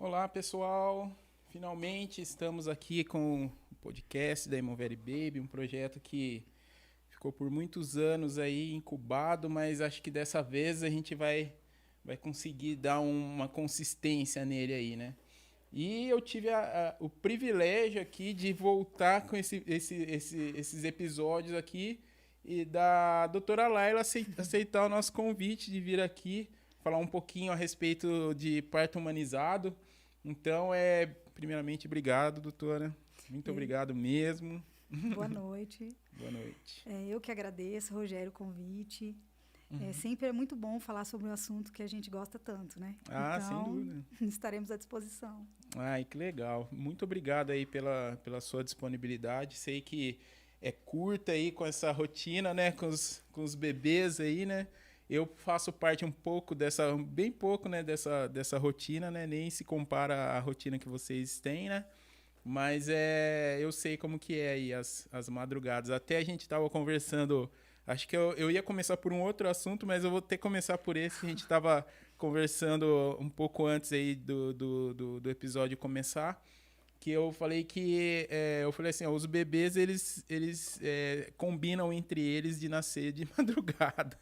Olá, pessoal. Finalmente estamos aqui com o podcast da Emovere Baby, um projeto que ficou por muitos anos aí incubado, mas acho que dessa vez a gente vai conseguir dar uma consistência nele aí, né? E eu tive o privilégio aqui de voltar com esses episódios aqui e da doutora Laila aceitar o nosso convite de vir aqui falar um pouquinho a respeito de parto humanizado. Então, primeiramente, obrigado, doutora. Muito obrigado mesmo. Boa noite. Boa noite. Eu que agradeço, Rogério, o convite. Sempre é muito bom falar sobre um assunto que a gente gosta tanto, né? Ah, então, sem dúvida. Estaremos à disposição. Ai, que legal. Muito obrigado aí pela sua disponibilidade. Sei que é curta aí com essa rotina, né? Com os bebês aí, né? Eu faço parte um pouco bem pouco, né? Dessa rotina, né? Nem se compara à rotina que vocês têm, né? Mas eu sei como que é aí as madrugadas. Até a gente estava conversando. Acho que eu ia começar por um outro assunto, mas eu vou ter que começar por esse que a gente estava conversando um pouco antes aí do episódio começar. Que eu falei eu falei assim, ó, os bebês, eles combinam entre eles de nascer de madrugada.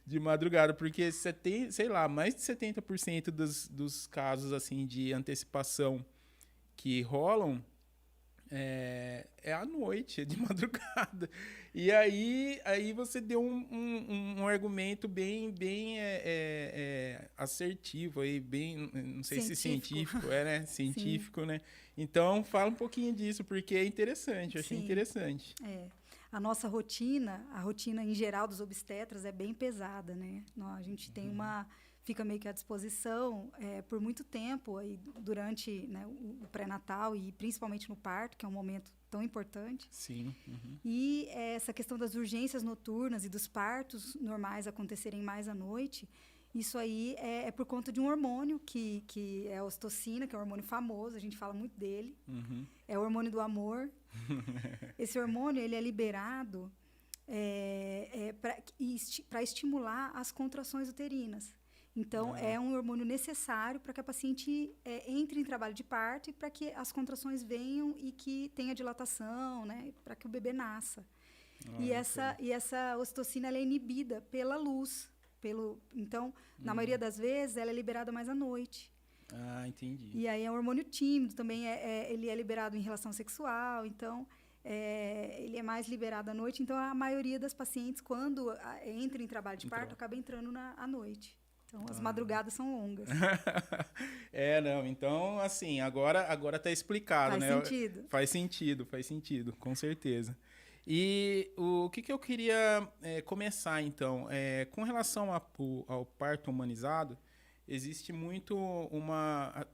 De madrugada, porque sei lá, mais de 70% dos casos assim de antecipação que rolam é à noite, é de madrugada. E aí você deu um argumento bem assertivo, aí, bem, não sei se científico, né? Científico, né? Então, fala um pouquinho disso, porque é interessante, eu achei interessante. A nossa rotina, a rotina em geral dos obstetras é bem pesada, né? A gente tem fica meio que à disposição por muito tempo aí, durante, né, o pré-natal e principalmente no parto, que é um momento tão importante. Sim. E essa questão das urgências noturnas e dos partos normais acontecerem mais à noite, isso aí é por conta de um hormônio que é a ocitocina, que é um hormônio famoso, a gente fala muito dele. É o hormônio do amor. Esse hormônio ele é liberado para estimular as contrações uterinas. Então, é um hormônio necessário para que a paciente entre em trabalho de parto e para que as contrações venham e que tenha dilatação, né, para que o bebê nasça. E essa ocitocina ela é inibida pela luz. Então, na maioria das vezes, ela é liberada mais à noite. Ah, entendi. E aí é um hormônio tímido, também ele é liberado em relação sexual, então ele é mais liberado à noite. Então, a maioria das pacientes, quando entra em trabalho de parto, acaba entrando à noite. Então, as madrugadas são longas. Não. Então, assim, agora tá explicado, né? Faz sentido, com certeza. E o que eu queria começar, então? Com relação ao parto humanizado, existe muito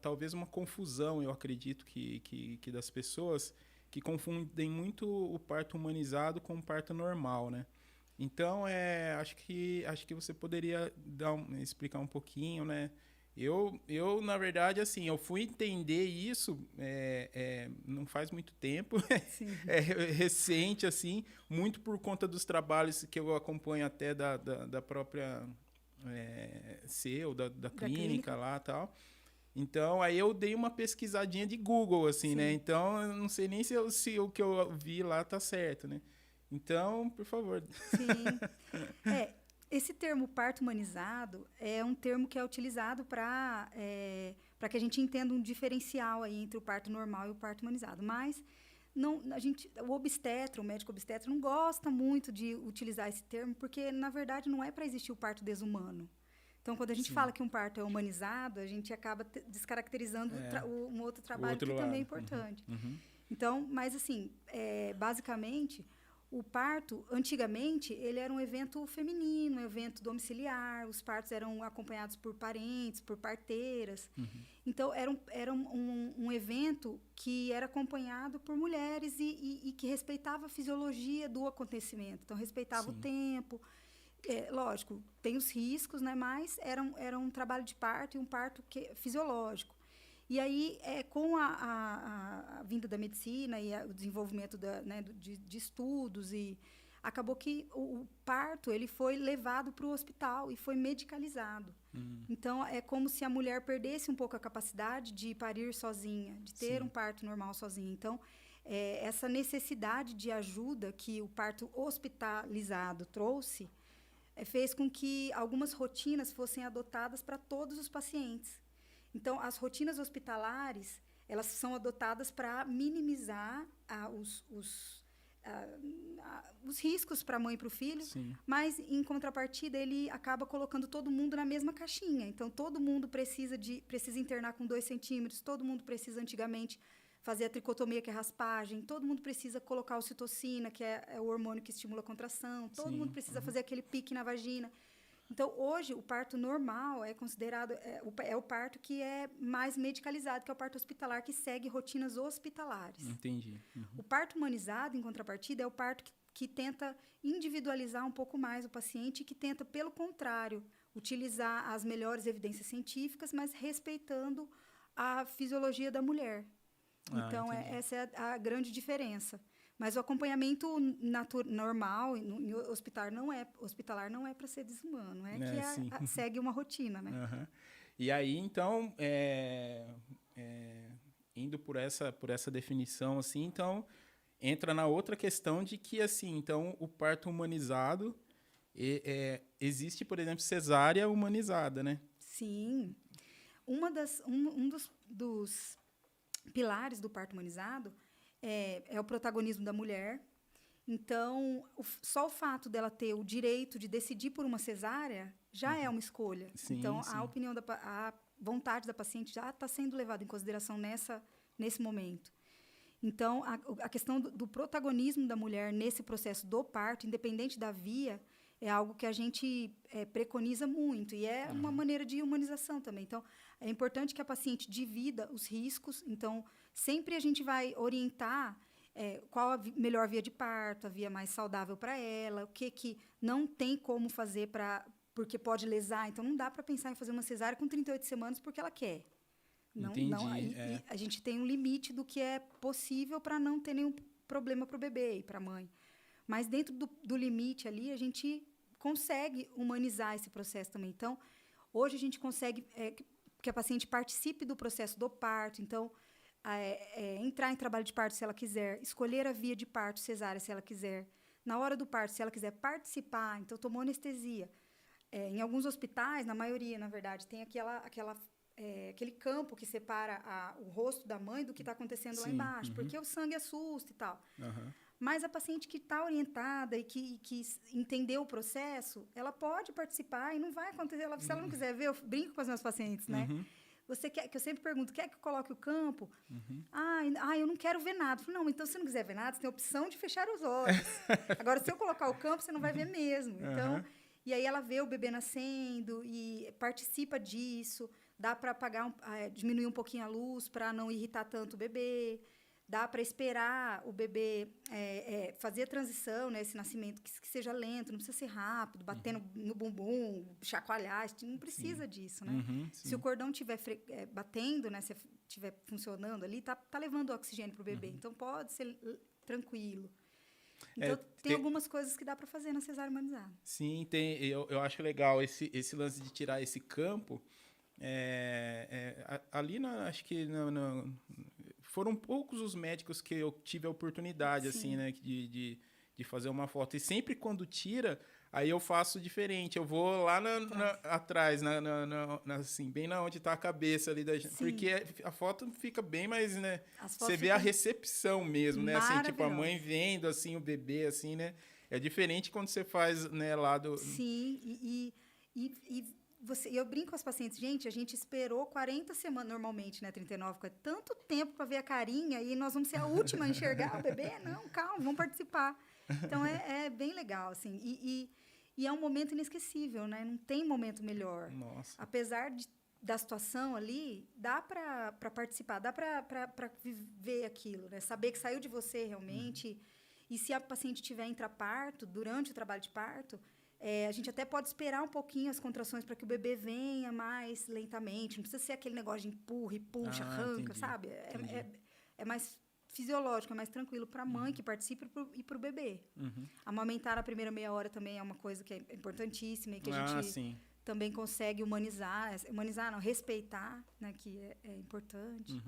talvez uma confusão, eu acredito, que das pessoas que confundem muito o parto humanizado com o parto normal, né? Então, acho que você poderia explicar um pouquinho, né? Eu, na verdade, assim, eu fui entender isso não faz muito tempo, é recente, assim, muito por conta dos trabalhos que eu acompanho até da própria ou da clínica lá e tal. Então, aí eu dei uma pesquisadinha de Google, assim, né? Então, eu não sei nem se o que eu vi lá tá certo, né? Então, por favor. Sim. Esse termo parto humanizado é um termo que é utilizado para que a gente entenda um diferencial aí entre o parto normal e o parto humanizado. Mas o médico obstetra, não gosta muito de utilizar esse termo, porque, na verdade, não é para existir o parto desumano. Então, quando a gente fala que um parto é humanizado, a gente acaba descaracterizando um outro trabalho que também é importante. Então, mas assim, basicamente, o parto, antigamente, ele era um evento feminino, um evento domiciliar, os partos eram acompanhados por parentes, por parteiras. Então, era um evento que era acompanhado por mulheres e que respeitava a fisiologia do acontecimento. Então, respeitava o tempo. Lógico, tem os riscos, né? Mas era um trabalho de parto e um parto fisiológico. E aí, com a vinda da medicina e o desenvolvimento de estudos e acabou que o parto ele foi levado para o hospital e foi medicalizado. Então, é como se a mulher perdesse um pouco a capacidade de parir sozinha, de ter um parto normal sozinha. Então, essa necessidade de ajuda que o parto hospitalizado trouxe fez com que algumas rotinas fossem adotadas para todos os pacientes. Então, as rotinas hospitalares, elas são adotadas para minimizar os riscos para a mãe e para o filho, mas, em contrapartida, ele acaba colocando todo mundo na mesma caixinha. Então, todo mundo precisa internar com 2 centímetros, todo mundo precisa, antigamente, fazer a tricotomia, que é raspagem, todo mundo precisa colocar a ocitocina, que é o hormônio que estimula a contração, todo mundo precisa fazer aquele pique na vagina. Então, hoje, o parto normal é considerado... É o parto que é mais medicalizado, que é o parto hospitalar, que segue rotinas hospitalares. Entendi. O parto humanizado, em contrapartida, é o parto que tenta individualizar um pouco mais o paciente e que tenta, pelo contrário, utilizar as melhores evidências científicas, mas respeitando a fisiologia da mulher. Então, essa é a grande diferença. Mas o acompanhamento normal em hospitalar não é para ser desumano, segue uma rotina, né? E aí, então, indo por essa definição, assim, então, entra na outra questão de que, assim, então, o parto humanizado, existe, por exemplo, cesárea humanizada, né? Sim. Dos pilares do parto humanizado é o protagonismo da mulher. Então, só o fato dela ter o direito de decidir por uma cesárea já é uma escolha. Então, a vontade da paciente já está sendo levada em consideração nesse momento. Então, a questão do protagonismo da mulher nesse processo do parto, independente da via, é algo que a gente preconiza muito. E é uma maneira de humanização também. Então, é importante que a paciente divida os riscos. Então, sempre a gente vai orientar qual a melhor via de parto, a via mais saudável para ela, o que não tem como fazer porque pode lesar. Então, não dá para pensar em fazer uma cesárea com 38 semanas porque ela quer. E a gente tem um limite do que é possível para não ter nenhum problema para o bebê e para a mãe. Mas, dentro do limite ali, a gente consegue humanizar esse processo também. Então, hoje a gente consegue que a paciente participe do processo do parto. Então, entrar em trabalho de parto se ela quiser, escolher a via de parto cesárea se ela quiser. Na hora do parto, se ela quiser participar, então tomou anestesia. Em alguns hospitais, na maioria, na verdade, tem aquele campo que separa o rosto da mãe do que está acontecendo lá embaixo, porque o sangue assusta e tal. Mas a paciente que está orientada e que entendeu o processo, ela pode participar e não vai acontecer. Se ela não quiser ver, eu brinco com as minhas pacientes, né? Você quer, que eu sempre pergunto, quer que eu coloque o campo? Eu não quero ver nada. Eu falo, não, então, se você não quiser ver nada, você tem a opção de fechar os olhos. Agora, se eu colocar o campo, você não vai ver mesmo. Então, e aí ela vê o bebê nascendo e participa disso. Dá para diminuir um pouquinho a luz para não irritar tanto o bebê. Dá para esperar o bebê fazer a transição, né, esse nascimento, que seja lento, não precisa ser rápido, batendo no bumbum, chacoalhar, não precisa disso, né? Se o cordão estiver batendo, né, se estiver funcionando ali, tá levando oxigênio para o bebê, então pode ser tranquilo. Então, tem algumas coisas que dá para fazer na cesárea humanizada. Sim, eu acho legal esse lance de tirar esse campo. Ali, acho que foram poucos os médicos que eu tive a oportunidade, assim, né, de fazer uma foto. E sempre quando tira, aí eu faço diferente. Eu vou lá atrás, assim, bem na onde está a cabeça ali da gente. Porque a foto fica bem mais, né? Você vê a recepção mesmo, né? Assim, tipo, a mãe vendo, assim, o bebê, assim, né? É diferente quando você faz, né, lá do... Sim, eu brinco com as pacientes, gente, a gente esperou 40 semanas, normalmente, né, 39, tanto tempo para ver a carinha e nós vamos ser a última a enxergar o bebê? Não, calma, vamos participar. Então, é bem legal, assim, e é um momento inesquecível, né? Não tem momento melhor. Nossa. Apesar da situação ali, dá para participar, dá para viver aquilo, né? Saber que saiu de você realmente, e se a paciente tiver intraparto, durante o trabalho de parto, a gente até pode esperar um pouquinho as contrações para que o bebê venha mais lentamente. Não precisa ser aquele negócio de empurra e puxa, arranca, entendi, sabe? É mais fisiológico, é mais tranquilo para a mãe que participa e para o bebê. Amamentar a primeira meia hora também é uma coisa que é importantíssima e que a gente também consegue humanizar não, respeitar, né, que é importante.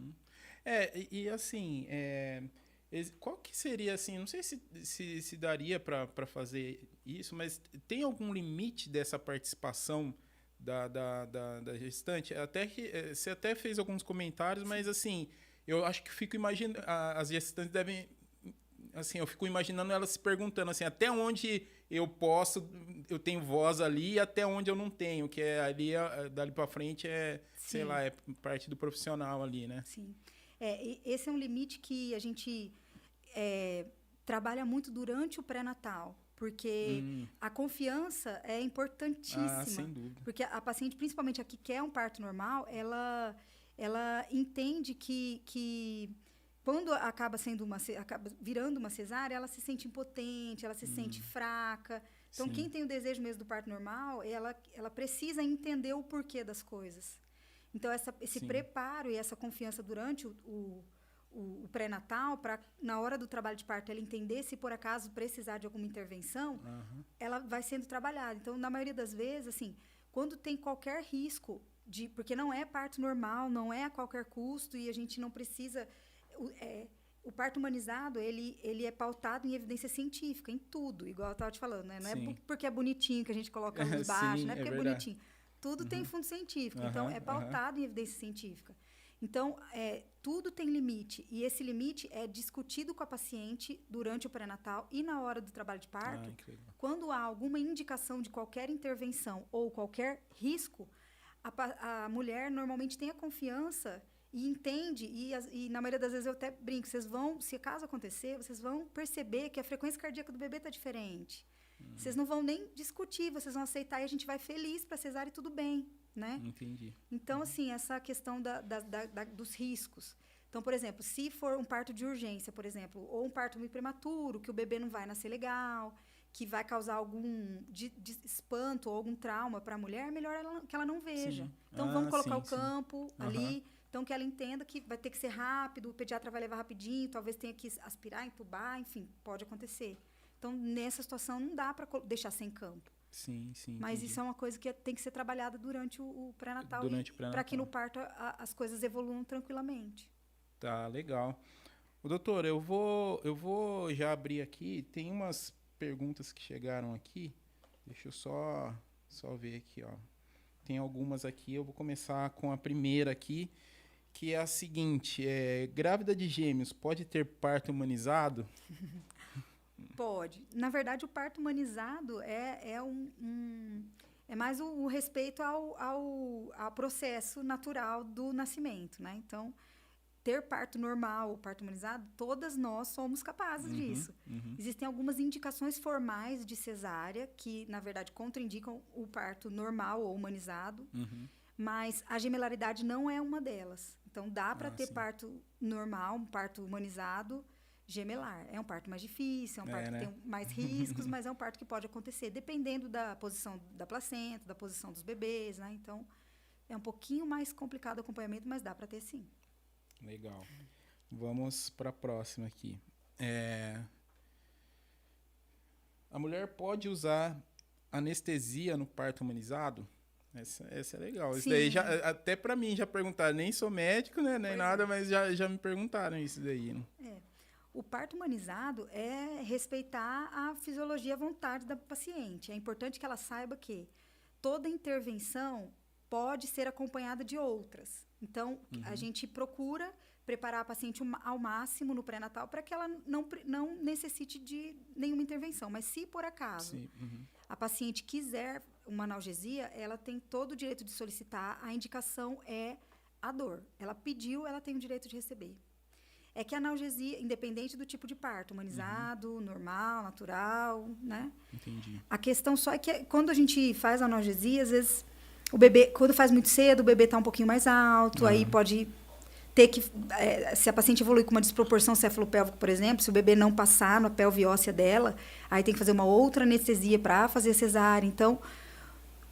E assim, qual que seria, assim, não sei se daria para fazer isso, mas tem algum limite dessa participação da gestante? Até que você até fez alguns comentários, mas assim, eu acho que fico imaginando, as gestantes devem, assim, eu fico imaginando elas se perguntando assim, até onde eu tenho voz ali e até onde eu não tenho, que é ali, dali para frente sei lá, é parte do profissional ali, né? Sim. Esse é um limite que a gente trabalha muito durante o pré-natal, porque a confiança é importantíssima. Sem dúvida. Porque a paciente, principalmente a que quer um parto normal, ela entende que quando acaba virando uma cesárea, ela se sente impotente, ela se sente fraca. Então, quem tem o desejo mesmo do parto normal, ela precisa entender o porquê das coisas. Então, esse preparo e essa confiança durante o pré-natal, para na hora do trabalho de parto ela entender se por acaso precisar de alguma intervenção, ela vai sendo trabalhada. Então, na maioria das vezes, assim, quando tem qualquer risco, porque não é parto normal, não é a qualquer custo e a gente não precisa... O parto humanizado, ele é pautado em evidência científica, em tudo, igual eu estava te falando, né? Não é porque é bonitinho que a gente coloca a luz baixa, não é porque é bonitinho. Tudo tem fundo científico, então é pautado em evidência científica. Então, tudo tem limite, e esse limite é discutido com a paciente durante o pré-natal e na hora do trabalho de parto. Quando há alguma indicação de qualquer intervenção ou qualquer risco, a mulher normalmente tem a confiança e entende, e na maioria das vezes eu até brinco, se caso acontecer, vocês vão perceber que a frequência cardíaca do bebê está diferente. Vocês não vão nem discutir, vocês vão aceitar e a gente vai feliz para cesárea e tudo bem, né? Entendi. Então, assim, essa questão dos riscos. Então, por exemplo, se for um parto de urgência, por exemplo, ou um parto muito prematuro, que o bebê não vai nascer legal, que vai causar algum de espanto ou algum trauma para a mulher, melhor que ela não veja. Então, vamos colocar o campo ali, então que ela entenda que vai ter que ser rápido, o pediatra vai levar rapidinho, talvez tenha que aspirar, entubar, enfim, pode acontecer. Então, nessa situação, não dá para deixar sem campo. Sim. Mas entendi. isso é uma coisa que tem que ser trabalhada durante o pré-natal. Para que no parto as coisas evoluam tranquilamente. Tá, legal. Doutor, eu vou já abrir aqui. Tem umas perguntas que chegaram aqui. Deixa eu só ver aqui, ó. Tem algumas aqui. Eu vou começar com a primeira aqui, que é a seguinte. Grávida de gêmeos pode ter parto humanizado? Pode. Na verdade, o parto humanizado é mais o respeito ao processo natural do nascimento, né? Então, ter parto normal ou parto humanizado, todas nós somos capazes disso. Existem algumas indicações formais de cesárea que, na verdade, contraindicam o parto normal ou humanizado, mas a gemelaridade não é uma delas. Então, dá para ter parto normal, um parto humanizado, gemelar. É um parto mais difícil, é um parto que tem mais riscos, mas é um parto que pode acontecer dependendo da posição da placenta, da posição dos bebês, né? Então, é um pouquinho mais complicado o acompanhamento, mas dá para ter sim. Legal. Vamos para a próxima aqui. A mulher pode usar anestesia no parto humanizado? Essa é legal. Sim. Isso daí até para mim já perguntaram, nem sou médico, né? Nem nada, mas já me perguntaram isso daí. Né? O parto humanizado é respeitar a fisiologia e a vontade da paciente. É importante que ela saiba que toda intervenção pode ser acompanhada de outras. Então, a gente procura preparar a paciente ao máximo no pré-natal para que ela não necessite de nenhuma intervenção. Mas se, por acaso, a paciente quiser uma analgesia, ela tem todo o direito de solicitar. A indicação é a dor. Ela pediu, ela tem o direito de receber. É que a analgesia, independente do tipo de parto, humanizado, normal, natural, né? Entendi. A questão só é que quando a gente faz a analgesia, às vezes o bebê, quando faz muito cedo, o bebê está um pouquinho mais alto, aí pode ter que, se a paciente evoluir com uma desproporção cefalopélvica, por exemplo, se o bebê não passar na pelve óssea dela, aí tem que fazer uma outra anestesia para fazer a cesárea. Então,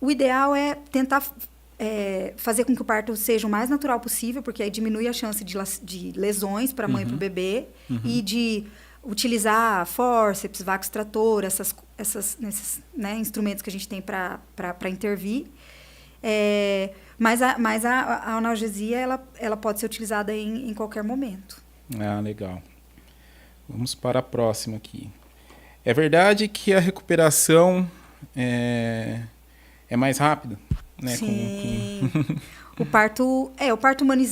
o ideal é tentar fazer com que o parto seja o mais natural possível, porque aí diminui a chance de lesões para a mãe e para o bebê, e de utilizar fórceps, vaca extratora, esses, né, instrumentos que a gente tem para intervir. Mas a analgesia, ela pode ser utilizada em qualquer momento. Ah, legal. Vamos para a próxima aqui. É verdade que a recuperação é mais rápida? Né? Sim.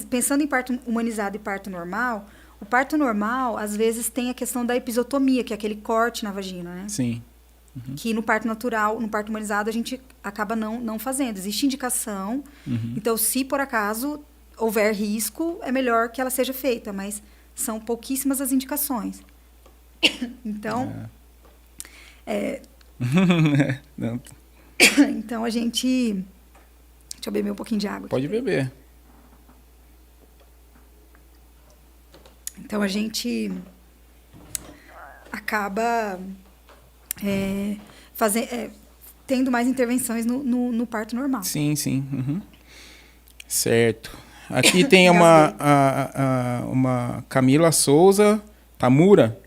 Pensando em parto humanizado e parto normal, o parto normal, às vezes, tem a questão da episiotomia, que é aquele corte na vagina, né? Sim. Que no parto natural, no parto humanizado, a gente acaba não fazendo. Existe indicação. Então, se por acaso houver risco, é melhor que ela seja feita, mas são pouquíssimas as indicações. Então, então a gente... Deixa eu beber um pouquinho de água. Pode beber. Então, a gente acaba tendo mais intervenções no parto normal. Sim, sim. Certo. Aqui tem uma Camila Souza Tamura.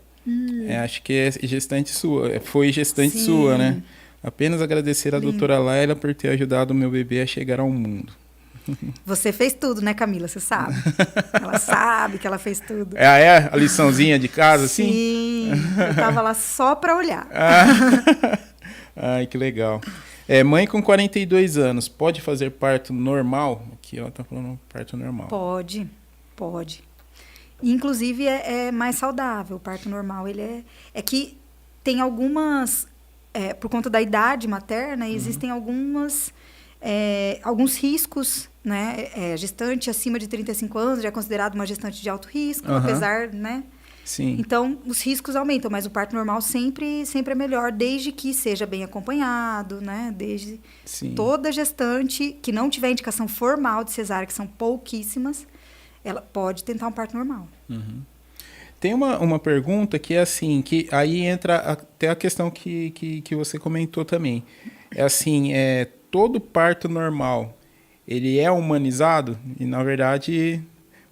Acho que é gestante sua. Foi gestante sua, né? Apenas agradecer à doutora Laila por ter ajudado o meu bebê a chegar ao mundo. Você fez tudo, né, Camila? Você sabe. Ela sabe que ela fez tudo. A liçãozinha de casa, assim? Sim, eu tava lá só para olhar. Ai, que legal. Mãe com 42 anos, pode fazer parto normal? Aqui ela tá falando parto normal. Pode. Inclusive, é mais saudável o parto normal. Ele é que tem algumas... por conta da idade materna, existem alguns riscos, né? Gestante acima de 35 anos já é considerado uma gestante de alto risco, apesar, né? Sim. Então, os riscos aumentam, mas o parto normal sempre é melhor, desde que seja bem acompanhado, né? Desde toda gestante que não tiver indicação formal de cesárea, que são pouquíssimas, ela pode tentar um parto normal. Tem uma pergunta que é assim, que aí entra até a questão que você comentou também. É assim, todo parto normal, ele é humanizado? E, na verdade,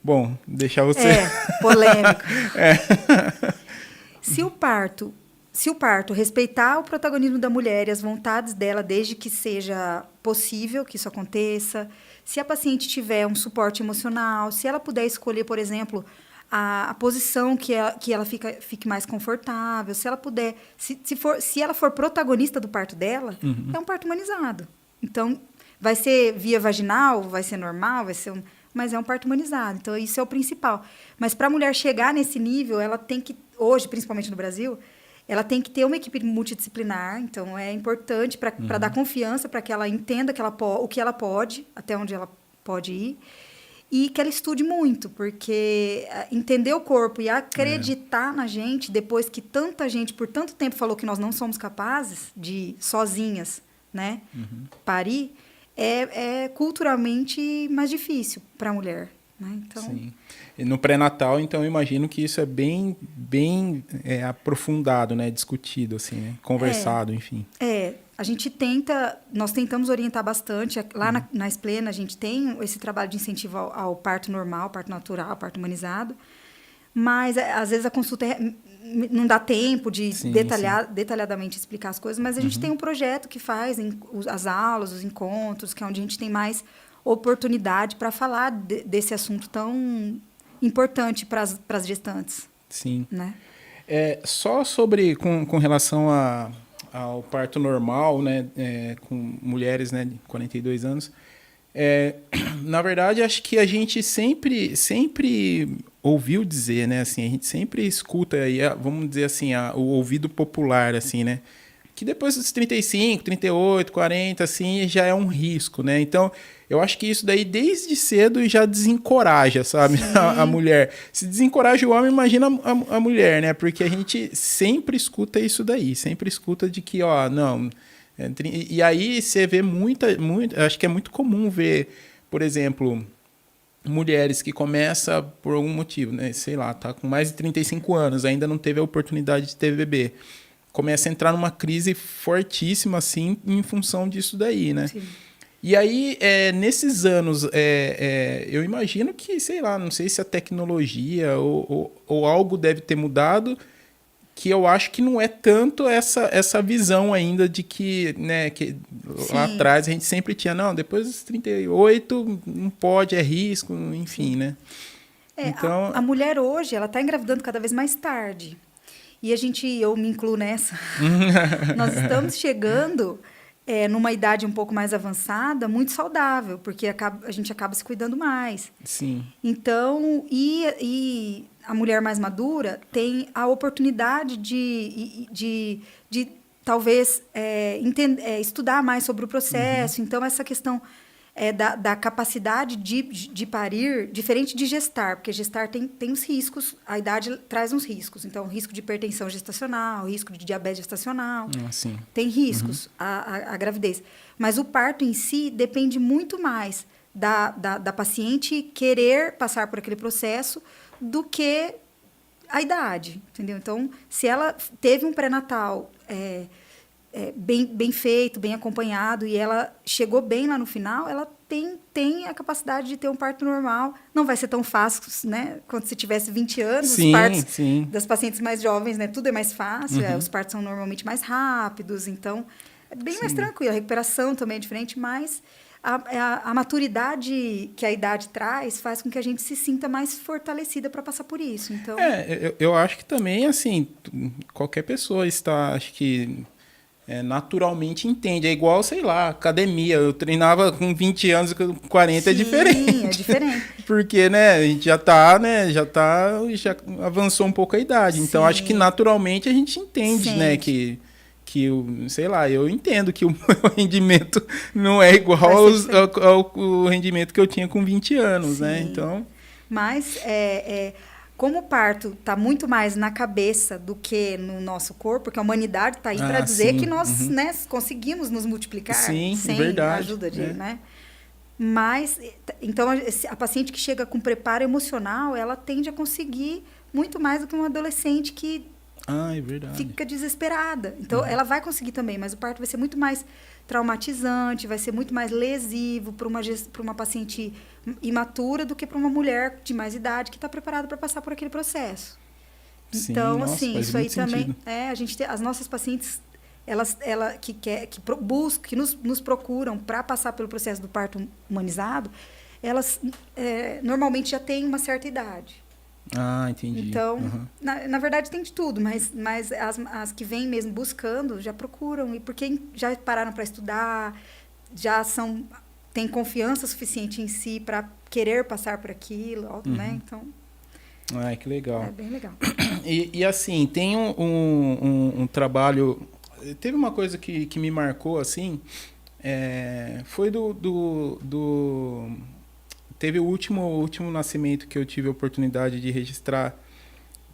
bom, deixar você... Polêmico. Se o parto respeitar o protagonismo da mulher e as vontades dela, desde que seja possível que isso aconteça, se a paciente tiver um suporte emocional, se ela puder escolher, por exemplo, a posição que ela fique mais confortável, se ela puder, se ela for protagonista do parto dela, é um parto humanizado. Então, vai ser via vaginal, vai ser normal, mas é um parto humanizado. Então, isso é o principal. Mas para a mulher chegar nesse nível, ela tem que, hoje, principalmente no Brasil, ela tem que ter uma equipe multidisciplinar. Então, é importante para dar confiança, para que ela entenda o que ela pode, até onde ela pode ir, e que ela estude muito, porque entender o corpo e acreditar na gente, depois que tanta gente, por tanto tempo, falou que nós não somos capazes de, sozinhas, né, parir, é culturalmente mais difícil para a mulher. Né? Então, sim. E no pré-natal, então, eu imagino que isso é bem aprofundado, né? Discutido, assim, né? Conversado, enfim. Nós tentamos orientar bastante. Lá na Esplena, a gente tem esse trabalho de incentivo ao parto normal, parto natural, parto humanizado. Mas, às vezes, a consulta não dá tempo de detalhadamente explicar as coisas, mas a gente tem um projeto que faz as aulas, os encontros, que é onde a gente tem mais oportunidade para falar desse assunto tão importante para as gestantes. Sim. Né? Só com relação ao parto normal, né, com mulheres, né, de 42 anos, na verdade, acho que a gente sempre ouviu dizer, né, assim, a gente sempre escuta, aí, vamos dizer assim, o ouvido popular, assim, né, que depois dos 35, 38, 40, assim, já é um risco, né, então... Eu acho que isso daí, desde cedo, já desencoraja, sabe, a mulher. Se desencoraja o homem, imagina a mulher, né? Porque a gente sempre escuta isso daí. Sempre escuta de que, não... E aí você vê acho que é muito comum ver, por exemplo, mulheres que começam por algum motivo, né? Sei lá, tá com mais de 35 anos, ainda não teve a oportunidade de ter bebê. Começa a entrar numa crise fortíssima, assim, em função disso daí, né? Sim. E aí, nesses anos, eu imagino que, sei lá, não sei se a tecnologia ou algo deve ter mudado, que eu acho que não é tanto essa visão ainda de que, né, que lá atrás a gente sempre tinha, não, depois dos 38 não pode, é risco, enfim, né? Então, a mulher hoje, ela está engravidando cada vez mais tarde. E eu me incluo nessa. Nós estamos chegando numa idade um pouco mais avançada, muito saudável, porque a gente acaba se cuidando mais. Sim. Então, e a mulher mais madura tem a oportunidade de talvez estudar mais sobre o processo. Então, essa questão da capacidade de parir, diferente de gestar, porque gestar tem os riscos, a idade traz uns riscos. Então, risco de hipertensão gestacional, risco de diabetes gestacional, tem riscos a gravidez. Mas o parto em si depende muito mais da paciente querer passar por aquele processo do que a idade, entendeu? Então, se ela teve um pré-natal bem feito, bem acompanhado, e ela chegou bem lá no final, ela tem a capacidade de ter um parto normal. Não vai ser tão fácil, né? Quando se tivesse 20 anos, os partos das pacientes mais jovens, né? Tudo é mais fácil, os partos são normalmente mais rápidos, então é bem mais tranquilo. A recuperação também é diferente, mas a maturidade que a idade traz faz com que a gente se sinta mais fortalecida para passar por isso. Então, eu acho que também, assim, qualquer pessoa acho que naturalmente entende. É igual, sei lá, academia. Eu treinava com 20 anos e com 40 é diferente. É diferente. Porque, né, a gente já avançou um pouco a idade. Então, acho que naturalmente a gente entende, né, que sei lá, eu entendo que o meu rendimento não é igual ao rendimento que eu tinha com 20 anos, né? Então... Mas, como o parto está muito mais na cabeça do que no nosso corpo, porque a humanidade está aí para dizer que nós né, conseguimos nos multiplicar sem a ajuda de... Né? Mas, então, a paciente que chega com preparo emocional, ela tende a conseguir muito mais do que uma adolescente que fica desesperada. Então, ela vai conseguir também, mas o parto vai ser muito mais traumatizante, vai ser muito mais lesivo para uma paciente imatura do que para uma mulher de mais idade que está preparada para passar por aquele processo. Então, assim, isso aí também... a gente as nossas pacientes, que nos procuram para passar pelo processo do parto humanizado, elas normalmente já têm uma certa idade. Entendi. Então, na verdade, tem de tudo, mas as que vêm mesmo buscando já procuram, e porque já pararam para estudar, têm confiança suficiente em si para querer passar por aquilo, né? Então... que legal. É bem legal. E assim, tem um trabalho... Teve uma coisa que me marcou, assim, foi teve o último nascimento que eu tive a oportunidade de registrar,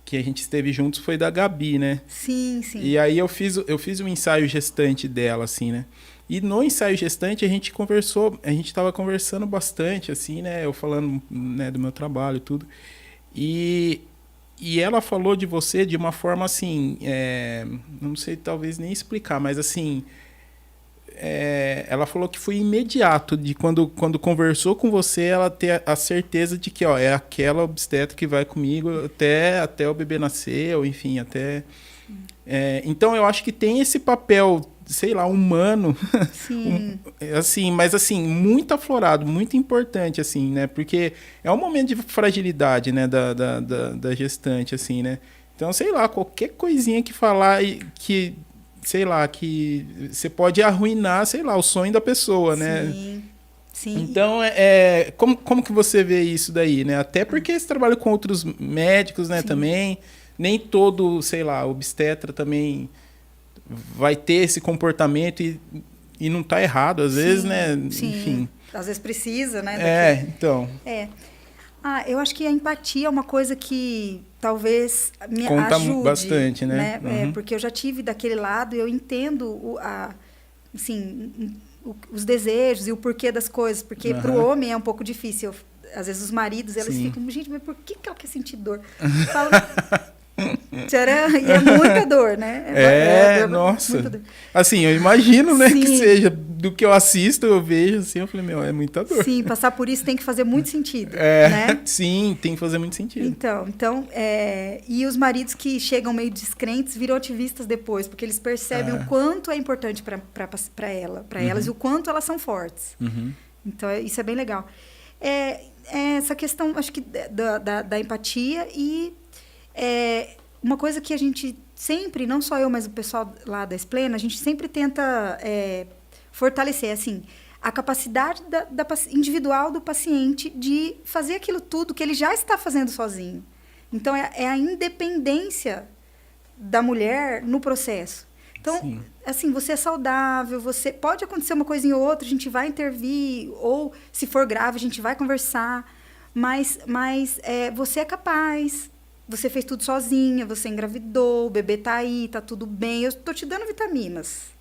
que a gente esteve juntos, foi da Gabi, né? Sim. E aí eu fiz um ensaio gestante dela, assim, né? E no ensaio gestante a gente estava conversando bastante, assim, né? Eu falando, né, do meu trabalho e tudo. E ela falou de você de uma forma, assim, não sei talvez nem explicar, mas assim... ela falou que foi imediato, de quando conversou com você, ela ter a certeza de que é aquela obstetra que vai comigo até o bebê nascer, ou enfim, até... então, eu acho que tem esse papel, sei lá, humano, assim, mas assim, muito aflorado, muito importante, assim, né? Porque é um momento de fragilidade, né, da gestante, assim, né? Então, sei lá, qualquer coisinha que falar que... sei lá, que você pode arruinar, sei lá, o sonho da pessoa, né? Sim. Então, como que você vê isso daí, né? Até porque você trabalha com outros médicos, né, também. Nem todo, sei lá, obstetra também vai ter esse comportamento e não tá errado, às vezes, né? Enfim. Às vezes precisa, né? Então. Eu acho que a empatia é uma coisa que talvez me conta ajude bastante, né? Porque eu já tive daquele lado e eu entendo os desejos e o porquê das coisas, porque para o homem é um pouco difícil. Às vezes os maridos, eles ficam, gente, mas por que ela quer sentir dor? Fala, tcharam, e é muita dor, né? Nossa. Assim, eu imagino, né, que seja do que eu assisto, eu vejo assim, eu falei, meu, é muita dor. Sim, passar por isso tem que fazer muito sentido, né? Sim, tem que fazer muito sentido. Então e os maridos que chegam meio descrentes viram ativistas depois, porque eles percebem o quanto é importante para elas e o quanto elas são fortes. Então, isso é bem legal. Essa questão, acho que, da empatia e uma coisa que a gente sempre, não só eu, mas o pessoal lá da Esplena, a gente sempre tenta fortalecer, assim, a capacidade individual do paciente de fazer aquilo tudo que ele já está fazendo sozinho. Então, é a independência da mulher no processo. Então, sim, assim, você é saudável, você pode acontecer uma coisinha ou outra, a gente vai intervir, ou se for grave, a gente vai conversar, mas você é capaz, você fez tudo sozinha, você engravidou, o bebê tá aí, tá tudo bem, eu estou te dando vitaminas.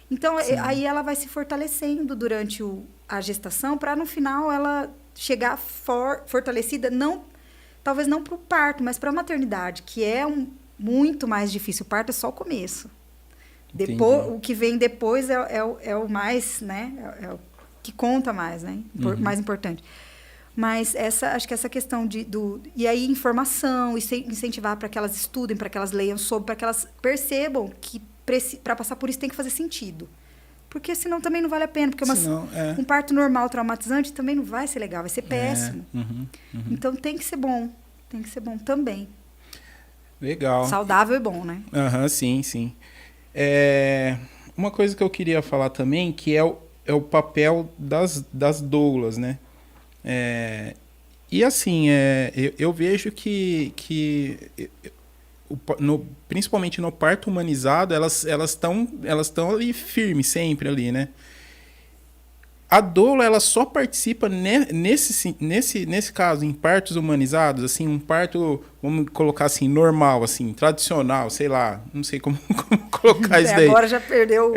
Então, aí ela vai se fortalecendo durante a gestação, para no final ela chegar fortalecida, talvez não para o parto, mas para a maternidade, que é muito mais difícil. O parto é só o começo. Depois, o que vem depois é o mais, né? É o que conta mais, né? Mais importante. Mas acho que essa questão e aí informação, incentivar para que elas estudem, para que elas leiam sobre, para que elas percebam que para passar por isso tem que fazer sentido. Porque senão também não vale a pena. Porque um parto normal, traumatizante, também não vai ser legal, vai ser péssimo. Então tem que ser bom. Tem que ser bom também. Legal. Saudável e bom, né? Sim, sim. Uma coisa que eu queria falar também, que é o papel das doulas, né? E assim, eu vejo que principalmente no parto humanizado, elas estão ali firmes sempre ali, né? A doula, ela só participa nesse caso, em partos humanizados, assim, um parto, vamos colocar assim, normal, assim, tradicional, sei lá, não sei como colocar isso daí. Agora já perdeu.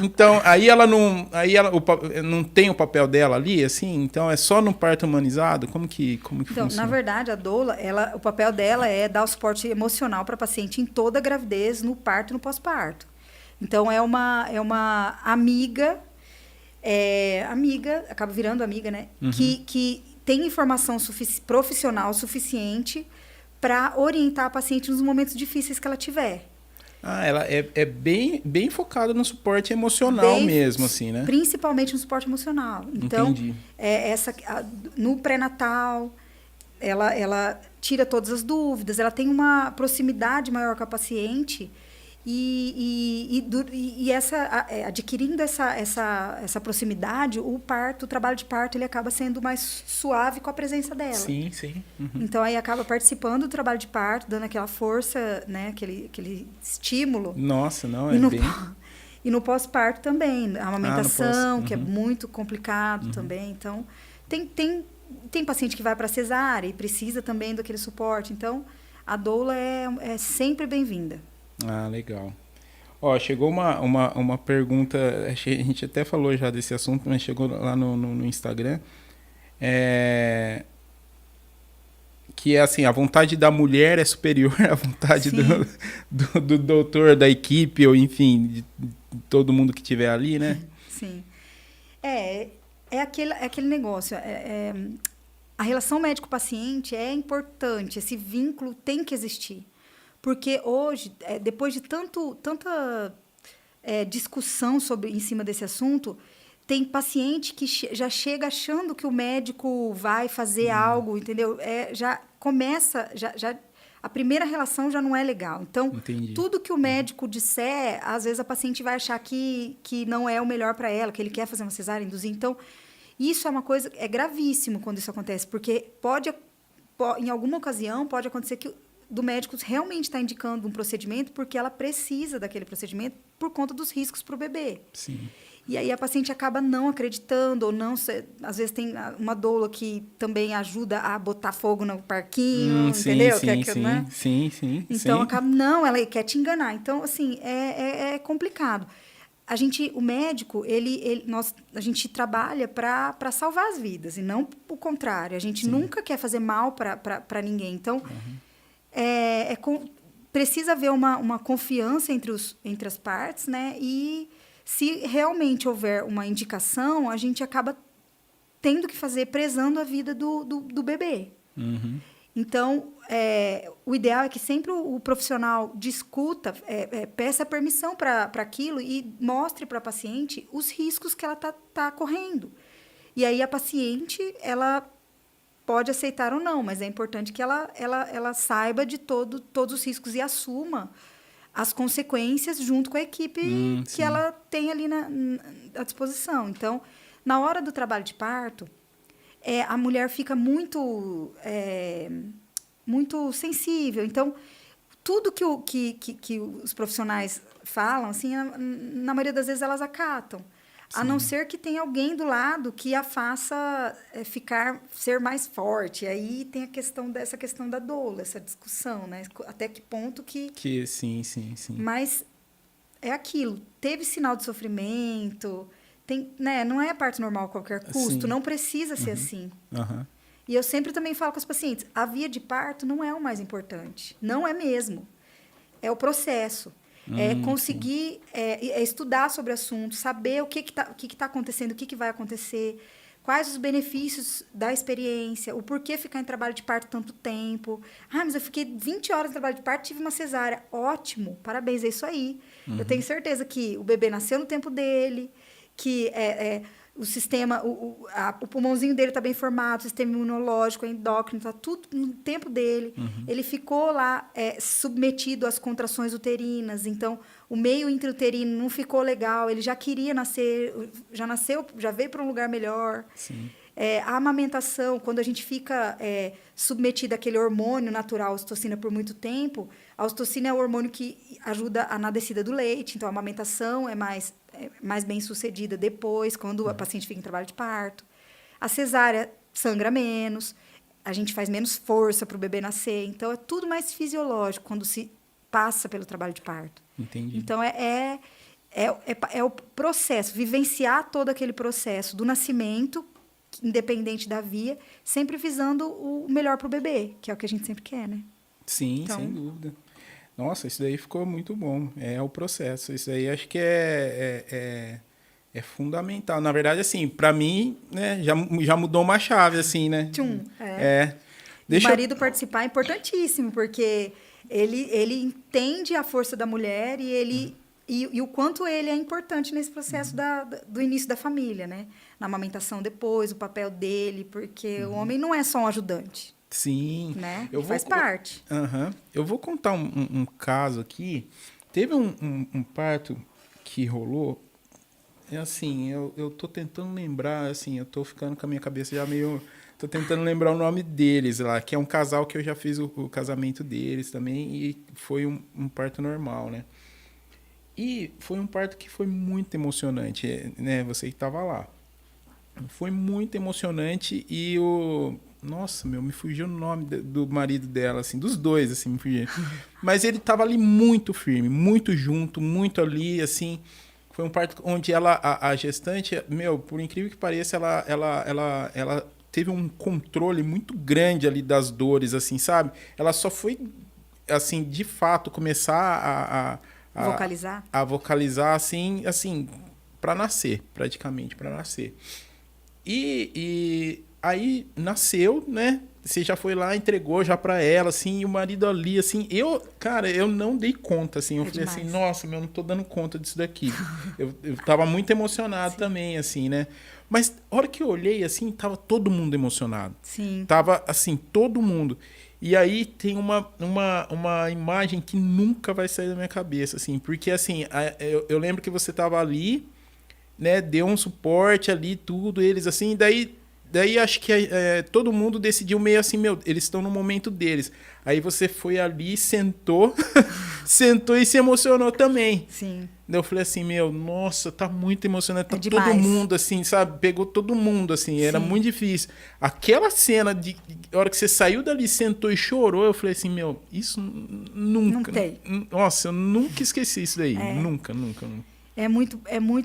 Então, aí ela não tem o papel dela ali, assim, então é só no parto humanizado? Como que funciona? Então, na verdade, a doula, o papel dela é dar o suporte emocional para a paciente em toda a gravidez, no parto e no pós-parto. Então, é uma amiga, acaba virando amiga, né? Que tem informação profissional suficiente para orientar a paciente nos momentos difíceis que ela tiver. Ela é bem focada no suporte emocional mesmo, assim, né? Principalmente no suporte emocional. Então, entendi. No pré-natal, ela tira todas as dúvidas, ela tem uma proximidade maior com a paciente adquirindo essa proximidade, o trabalho de parto, ele acaba sendo mais suave com a presença dela. Sim, sim. Então, aí acaba participando do trabalho de parto, dando aquela força, né? Aquele estímulo. Nossa, não, E no pós-parto também, a amamentação, que é muito complicado também. Então, tem paciente que vai para cesárea e precisa também daquele suporte. Então, a doula é sempre bem-vinda. Legal. Chegou uma pergunta, a gente até falou já desse assunto, mas chegou lá no Instagram, que é assim, a vontade da mulher é superior à vontade do doutor, da equipe, ou enfim, de todo mundo que estiver ali, né? Sim. É aquele negócio, a relação médico-paciente é importante, esse vínculo tem que existir. Porque hoje, depois de tanta discussão em cima desse assunto, tem paciente que já chega achando que o médico vai fazer algo, entendeu? Já começa, a primeira relação já não é legal. Então, entendi. Tudo que o médico disser, às vezes a paciente vai achar que não é o melhor para ela, que ele quer fazer uma cesárea, induzir. Então, isso é uma coisa, é gravíssimo quando isso acontece, porque em alguma ocasião, pode acontecer que do médico realmente está indicando um procedimento porque ela precisa daquele procedimento por conta dos riscos para o bebê. Sim. E aí a paciente acaba não acreditando, ou não... Às vezes tem uma doula que também ajuda a botar fogo no parquinho, entendeu? Sim. Então, ela quer te enganar. Então, assim, é complicado. O médico, a gente trabalha para salvar as vidas, e não o contrário. A gente nunca quer fazer mal para ninguém. Então... precisa haver uma confiança entre as partes, né? E se realmente houver uma indicação, a gente acaba tendo que fazer prezando a vida do bebê. Uhum. Então, o ideal é que sempre o profissional discuta, peça permissão para aquilo e mostre para a paciente os riscos que ela tá correndo. E aí a paciente, ela pode aceitar ou não, mas é importante que ela saiba de todos os riscos e assuma as consequências junto com a equipe que ela tem ali à disposição. Então, na hora do trabalho de parto, a mulher fica muito sensível. Então, tudo que os profissionais falam, assim, na maioria das vezes elas acatam. Sim. A não ser que tenha alguém do lado que a faça ser mais forte. Aí tem essa questão da doula, essa discussão, né? Até que ponto que... Sim. Mas é aquilo. Teve sinal de sofrimento... né? Não é parto normal a qualquer custo, não precisa ser assim. Uhum. E eu sempre também falo com os pacientes, a via de parto não é o mais importante. Não é mesmo. É o processo. É conseguir estudar sobre o assunto, saber o que tá acontecendo, o que vai acontecer, quais os benefícios da experiência, o porquê ficar em trabalho de parto tanto tempo. Ah, mas eu fiquei 20 horas em trabalho de parto, tive uma cesárea. Ótimo, parabéns, é isso aí. Eu tenho certeza que o bebê nasceu no tempo dele, que o sistema, o pulmãozinho dele está bem formado, o sistema imunológico, endócrino, está tudo no tempo dele. Ele ficou lá submetido às contrações uterinas, então o meio intrauterino não ficou legal, ele já queria nascer, já nasceu, já veio para um lugar melhor. Sim. A amamentação, quando a gente fica submetido àquele hormônio natural, a ocitocina, por muito tempo, a ocitocina é o hormônio que ajuda na descida do leite, então a amamentação é mais bem sucedida depois, quando a paciente fica em trabalho de parto. A cesárea sangra menos, a gente faz menos força para o bebê nascer, então é tudo mais fisiológico quando se passa pelo trabalho de parto. Entendi. Então é o processo, vivenciar todo aquele processo do nascimento, independente da via, sempre visando o melhor para o bebê, que é o que a gente sempre quer, né? Sim, então, sem dúvida. Nossa, isso daí ficou muito bom. É o processo. Isso aí acho que é fundamental. Na verdade, assim, para mim, né, já mudou uma chave, assim, né? O marido participar é importantíssimo, porque ele entende a força da mulher e o quanto ele é importante nesse processo do início da família, né? Na amamentação depois, o papel dele, porque o homem não é só um ajudante. Sim. Né? Faz parte. Eu vou contar um caso aqui. Teve um parto que rolou. Assim, eu tô tentando lembrar, assim, eu tô ficando com a minha cabeça já meio... Tô tentando lembrar o nome deles lá, que é um casal que eu já fiz o casamento deles também, e foi um parto normal, né? E foi um parto que foi muito emocionante, né? Você que tava lá. Foi muito emocionante e Nossa, me fugiu o nome do marido dela, assim, dos dois, assim, me fugiu. Mas ele tava ali muito firme, muito junto, muito ali, assim. Foi um parto onde a gestante, por incrível que pareça, ela teve um controle muito grande ali das dores, assim, sabe? Ela só foi, assim, de fato, começar a vocalizar, assim, para nascer, praticamente, para nascer. E aí nasceu, né? Você já foi lá, entregou já pra ela, assim, e o marido ali, assim, eu não dei conta, assim, eu falei demais. Assim, nossa, eu não tô dando conta disso daqui. eu tava muito emocionado também, assim, né? Mas a hora que eu olhei, assim, tava todo mundo emocionado. Sim. Tava, assim, todo mundo. E aí tem uma imagem que nunca vai sair da minha cabeça, assim, porque, assim, eu lembro que você tava ali, né, deu um suporte ali, tudo, eles, assim, daí acho que todo mundo decidiu meio assim, eles estão no momento deles. Aí você foi ali, sentou, sentou e se emocionou também. Sim. Daí eu falei assim, nossa, tá muito emocionante, tá todo mundo assim, sabe? Pegou todo mundo, assim, era muito difícil. Aquela cena a hora que você saiu dali, sentou e chorou, eu falei assim, isso nunca. Não tem. Nossa, eu nunca esqueci isso daí, nunca. É muito,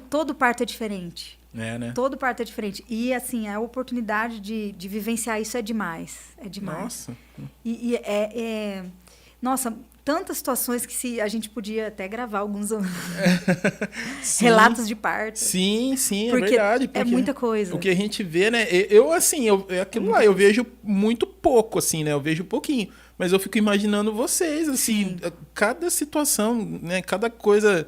todo parto é diferente. Né? Todo parto é diferente. E, assim, a oportunidade de vivenciar isso é demais. É demais. Nossa. Nossa, tantas situações que a gente podia até gravar alguns relatos de parto. Sim, é verdade. Porque é muita coisa. O que a gente vê, né? Aquilo lá, eu vejo muito pouco, assim, né? Eu vejo pouquinho. Mas eu fico imaginando vocês, assim, cada situação, né? Cada coisa...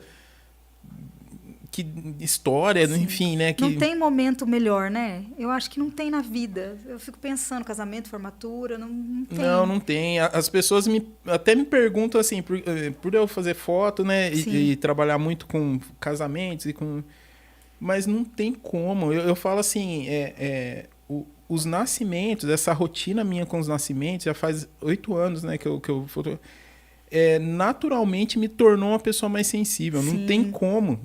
história, Sim. enfim, né? Não tem momento melhor, né? Eu acho que não tem na vida. Eu fico pensando, casamento, formatura, não tem. Não tem. As pessoas até me perguntam, assim, por eu fazer foto, né? E trabalhar muito com casamentos e com... Mas não tem como. Eu falo assim, os nascimentos, essa rotina minha com os nascimentos, já faz 8 anos, né, que eu naturalmente me tornou uma pessoa mais sensível. Sim.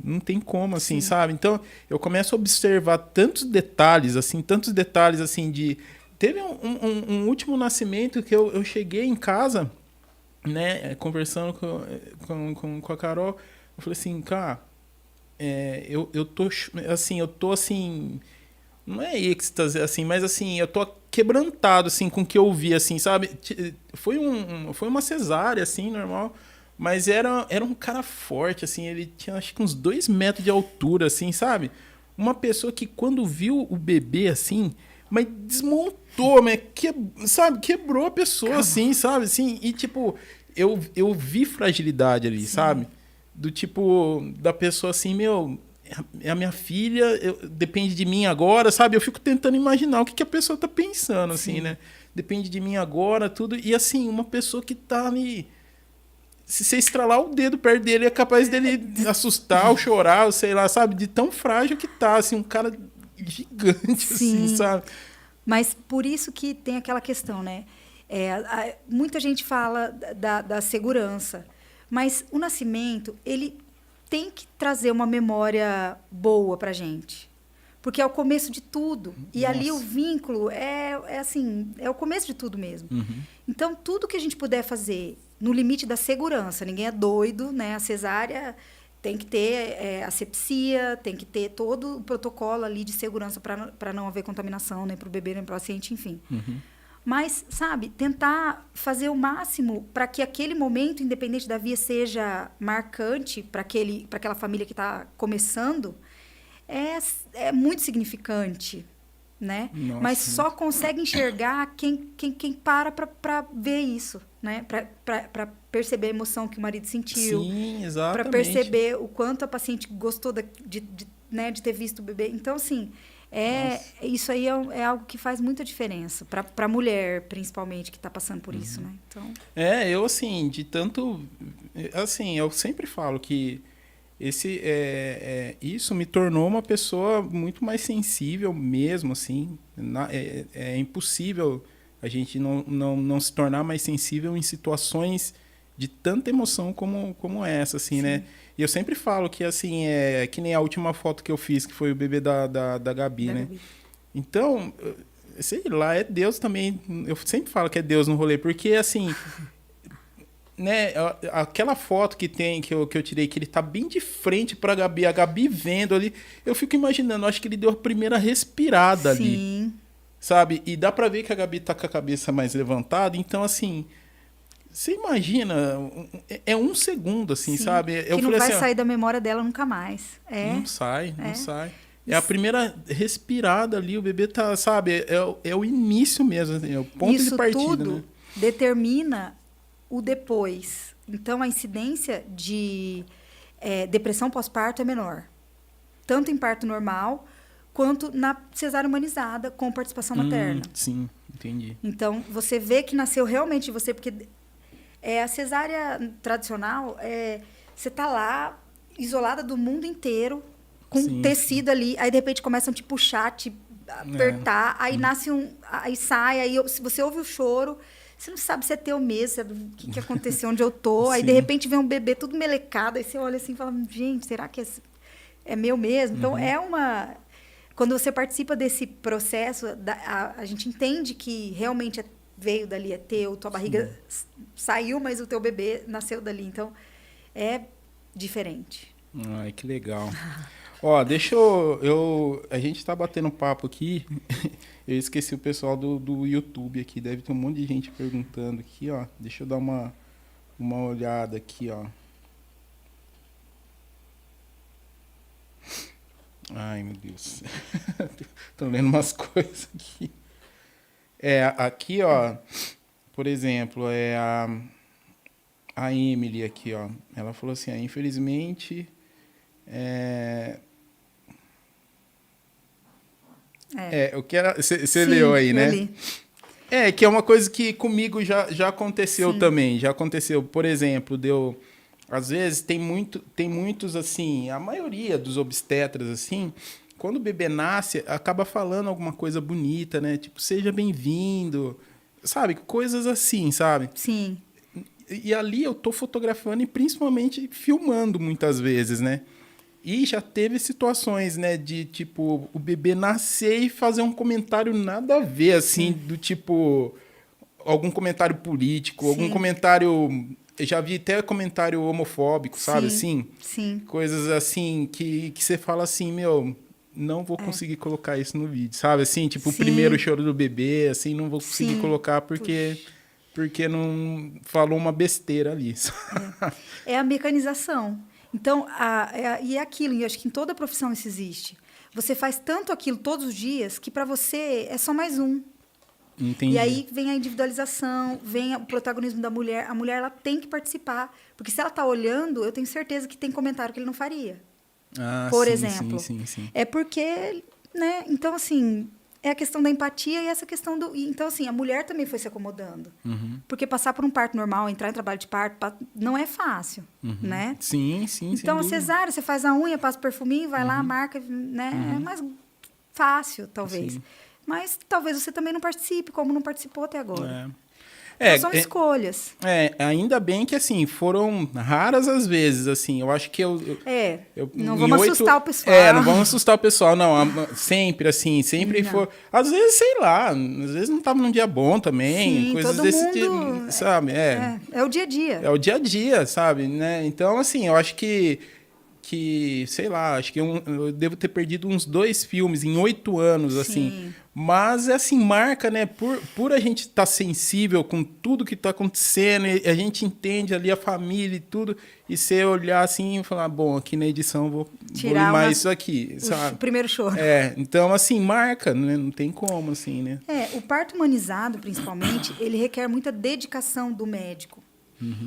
Não tem como, assim, Sim. sabe? Então, eu começo a observar tantos detalhes, assim, de... Teve um último nascimento que eu cheguei em casa, né, conversando com a Carol, eu falei assim, cara, eu tô assim, não é êxtase, assim, mas assim, eu tô quebrantado, assim, com o que eu vi, assim, sabe? Foi uma cesárea, assim, normal, mas era um cara forte, assim, ele tinha acho que uns 2 metros de altura, assim, sabe? Uma pessoa que quando viu o bebê, assim, mas desmontou, mas quebrou a pessoa, assim, sabe? Assim, e tipo, eu vi fragilidade ali, Sim. sabe? Do tipo, da pessoa assim, meu... É a minha filha, depende de mim agora, sabe? Eu fico tentando imaginar o que a pessoa tá pensando, Sim. assim, né? Depende de mim agora, tudo. E, assim, uma pessoa que tá ali... Se você estralar o dedo perto dele, é capaz dele assustar ou chorar, ou sei lá, sabe? De tão frágil que tá, assim, um cara gigante, Sim. assim, sabe? Mas por isso que tem aquela questão, né? Muita gente fala da segurança, mas o nascimento, ele... tem que trazer uma memória boa pra gente. Porque é o começo de tudo. E Nossa. Ali o vínculo é o começo de tudo mesmo. Uhum. Então, tudo que a gente puder fazer no limite da segurança, ninguém é doido, né? A cesárea tem que ter asepsia, tem que ter todo o protocolo ali de segurança para não haver contaminação, nem para o bebê, nem para o paciente, enfim. Uhum. Mas, sabe, tentar fazer o máximo para que aquele momento, independente da via, seja marcante para aquela família que está começando, é muito significante, né? Nossa, mas só consegue enxergar quem para ver isso, né? Para perceber a emoção que o marido sentiu. Sim, exatamente. Para perceber o quanto a paciente gostou de ter visto o bebê. Então, assim... isso aí é algo que faz muita diferença para a mulher, principalmente, que está passando por isso, né? Então... eu, assim, de tanto... Assim, eu sempre falo que isso me tornou uma pessoa muito mais sensível mesmo, assim. É impossível a gente não se tornar mais sensível em situações de tanta emoção como essa, assim, Sim. né? E eu sempre falo que, assim, que nem a última foto que eu fiz, que foi o bebê da Gabi, né? Gabi. Então, sei lá, é Deus também. Eu sempre falo que é Deus no rolê, porque, assim, né? Aquela foto que eu tirei, que ele tá bem de frente pra Gabi, a Gabi vendo ali, eu fico imaginando, acho que ele deu a primeira respirada Sim. ali, sabe? E dá pra ver que a Gabi tá com a cabeça mais levantada, então, assim... Você imagina, é 1 segundo, assim, Sim, sabe? Eu que não vai sair da memória dela nunca mais. Não sai. É a primeira respirada ali, o bebê tá, sabe? É o início mesmo, assim, é o ponto Isso de partida. Isso tudo né? determina o depois. Então, a incidência de depressão pós-parto é menor. Tanto em parto normal, quanto na cesárea humanizada, com participação materna. Sim, entendi. Então, você vê que nasceu realmente de você, porque... a cesárea tradicional, você tá lá, isolada do mundo inteiro, com Sim. tecido ali, aí de repente começam a te puxar, te apertar, aí nasce aí sai, aí você ouve o choro, você não sabe se é teu mesmo, o que aconteceu, onde eu tô, aí de repente vem um bebê tudo melecado, aí você olha assim e fala, gente, será que é meu mesmo? Então, quando você participa desse processo, a gente entende que realmente veio dali, é teu, tua barriga saiu, mas o teu bebê nasceu dali. Então, é diferente. Ai, que legal. Deixa a gente tá batendo papo aqui, eu esqueci o pessoal do YouTube aqui, deve ter um monte de gente perguntando aqui, ó. Deixa eu dar uma uma olhada aqui, ó. Ai, meu Deus. Tô lendo umas coisas aqui. Aqui, ó, por exemplo, a Emily aqui, ó. Ela falou assim, infelizmente... o que você leu aí, né? Eu li. Que é uma coisa que comigo já aconteceu também. Já aconteceu, por exemplo, às vezes tem muitos, assim, a maioria dos obstetras, assim, quando o bebê nasce, acaba falando alguma coisa bonita, né? Tipo, seja bem-vindo, sabe? Coisas assim, sabe? Sim. E ali eu tô fotografando e principalmente filmando muitas vezes, né? E já teve situações, né, de, tipo, o bebê nascer e fazer um comentário nada a ver, assim, do tipo, algum comentário político, algum comentário... Eu já vi até comentário homofóbico, sabe, assim? Sim. Coisas assim que você fala assim, meu, não vou conseguir colocar isso no vídeo, sabe? Assim, tipo, o primeiro choro do bebê, assim, não vou conseguir colocar porque não falou uma besteira ali. É a mecanização. Então, e é aquilo, e eu acho que em toda profissão isso existe. Você faz tanto aquilo todos os dias que para você é só mais um. Entendi. E aí vem a individualização, vem o protagonismo da mulher. A mulher ela tem que participar. Porque se ela está olhando, eu tenho certeza que tem comentário que ele não faria. Por exemplo. Sim. É porque, né? Então, assim, é a questão da empatia e essa questão do... Então, assim, a mulher também foi se acomodando. Porque passar por um parto normal, entrar em trabalho de parto, não é fácil, né? Sim. Então, a cesárea, você faz a unha, passa o perfuminho, vai lá, marca, né? É mais fácil, talvez. Sim. Mas talvez você também não participe, como não participou até agora. Então, são escolhas. Ainda bem que, assim, foram raras as vezes, assim. Eu acho que não vamos assustar o pessoal. Não vamos assustar o pessoal, não. Sempre, assim, sempre foi... Às vezes, sei lá, às vezes não tava num dia bom também. Sim, coisas todo desse mundo, tipo, sabe? É o dia a dia. É o dia a dia, sabe? Né? Então, assim, eu acho que sei lá, acho que eu devo ter perdido uns 2 filmes em 8 anos, assim. Mas, assim, marca, né? Por a gente estar sensível com tudo que está acontecendo, e a gente entende ali a família e tudo, e você olhar assim e falar, bom, aqui na edição vou limar isso aqui, sabe? O primeiro choro. Então, assim, marca, né? Não tem como, assim, né? O parto humanizado, principalmente, ele requer muita dedicação do médico.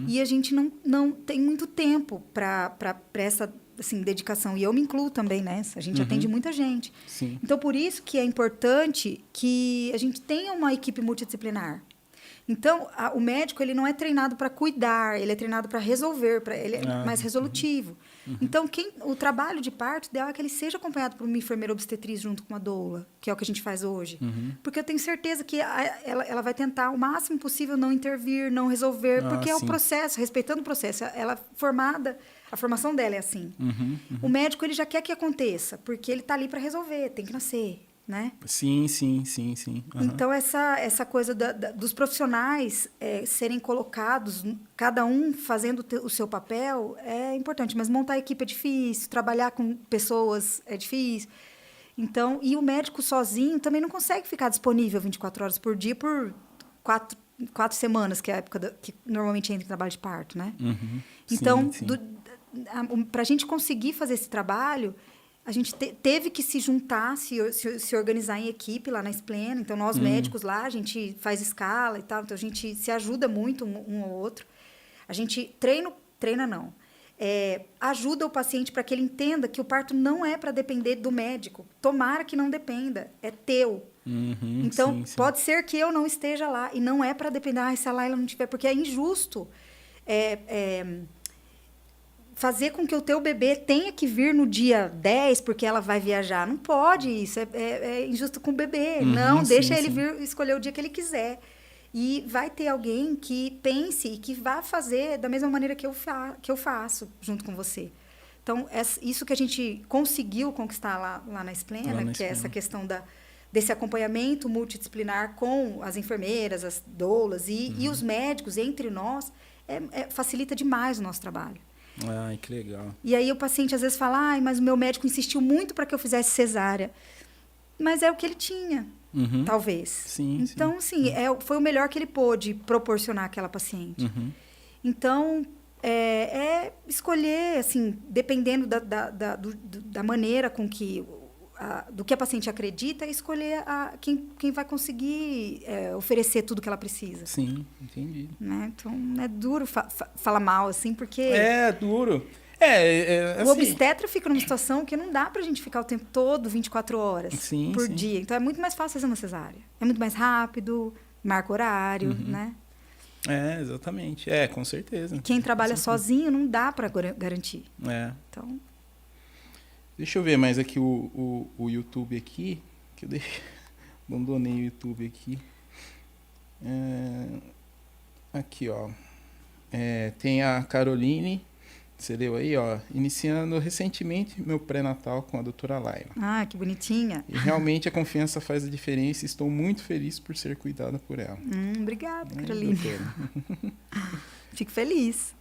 E a gente não tem muito tempo para essa... assim, dedicação, e eu me incluo também nessa, a gente atende muita gente. Sim. Então, por isso que é importante que a gente tenha uma equipe multidisciplinar. Então, o médico, ele não é treinado para cuidar, ele é treinado para resolver, ele é mais resolutivo. Então, o trabalho de parto, ideal é que ele seja acompanhado por uma enfermeira obstetriz junto com uma doula, que é o que a gente faz hoje. Porque eu tenho certeza que ela vai tentar o máximo possível não intervir, não resolver, porque é o processo, respeitando o processo. Ela é formada... A formação dela é assim. O médico, ele já quer que aconteça, porque ele está ali para resolver, tem que nascer, né? Sim. Então, essa coisa dos profissionais serem colocados, cada um fazendo o seu papel, é importante. Mas montar a equipe é difícil, trabalhar com pessoas é difícil. Então, e o médico sozinho também não consegue ficar disponível 24 horas por dia por 4 semanas, que é a época que normalmente entra em trabalho de parto, né? Então, para a gente conseguir fazer esse trabalho, a gente teve que se juntar, se organizar em equipe lá na Esplena. Então, nós médicos lá, a gente faz escala e tal. Então, a gente se ajuda muito um ao outro. A gente ajuda o paciente para que ele entenda que o parto não é para depender do médico. Tomara que não dependa, é teu. Então, pode ser que eu não esteja lá e não é para depender, se ela não estiver, porque é injusto. Fazer com que o teu bebê tenha que vir no dia 10 porque ela vai viajar. Não pode isso, é injusto com o bebê. Deixa ele vir escolher o dia que ele quiser. E vai ter alguém que pense e que vá fazer da mesma maneira que eu faço junto com você. Então, isso que a gente conseguiu conquistar lá na Esplena, que é essa questão desse acompanhamento multidisciplinar com as enfermeiras, as doulas e os médicos, entre nós, facilita demais o nosso trabalho. Ai, que legal. E aí o paciente às vezes fala, mas o meu médico insistiu muito para que eu fizesse cesárea. Mas é o que ele tinha, talvez. Então, sim, foi o melhor que ele pôde proporcionar àquela paciente. Então, é escolher, assim, dependendo da maneira com que do que a paciente acredita, escolher quem vai conseguir oferecer tudo que ela precisa. Sim, entendi. Né? Então, é duro falar mal, assim, porque... É duro. O obstetra fica numa situação que não dá pra gente ficar o tempo todo, 24 horas por dia. Então, é muito mais fácil fazer uma cesárea. É muito mais rápido, marca horário, né? Exatamente. Com certeza. Quem trabalha sozinho não dá pra garantir. Então... Deixa eu ver mais aqui o YouTube aqui. Que eu abandonei o YouTube aqui. Aqui, ó. Tem a Caroline. Você leu aí, ó. Iniciando recentemente meu pré-natal com a doutora Laila. Ah, que bonitinha. E realmente a confiança faz a diferença e estou muito feliz por ser cuidada por ela. Obrigada, Caroline. Fico feliz.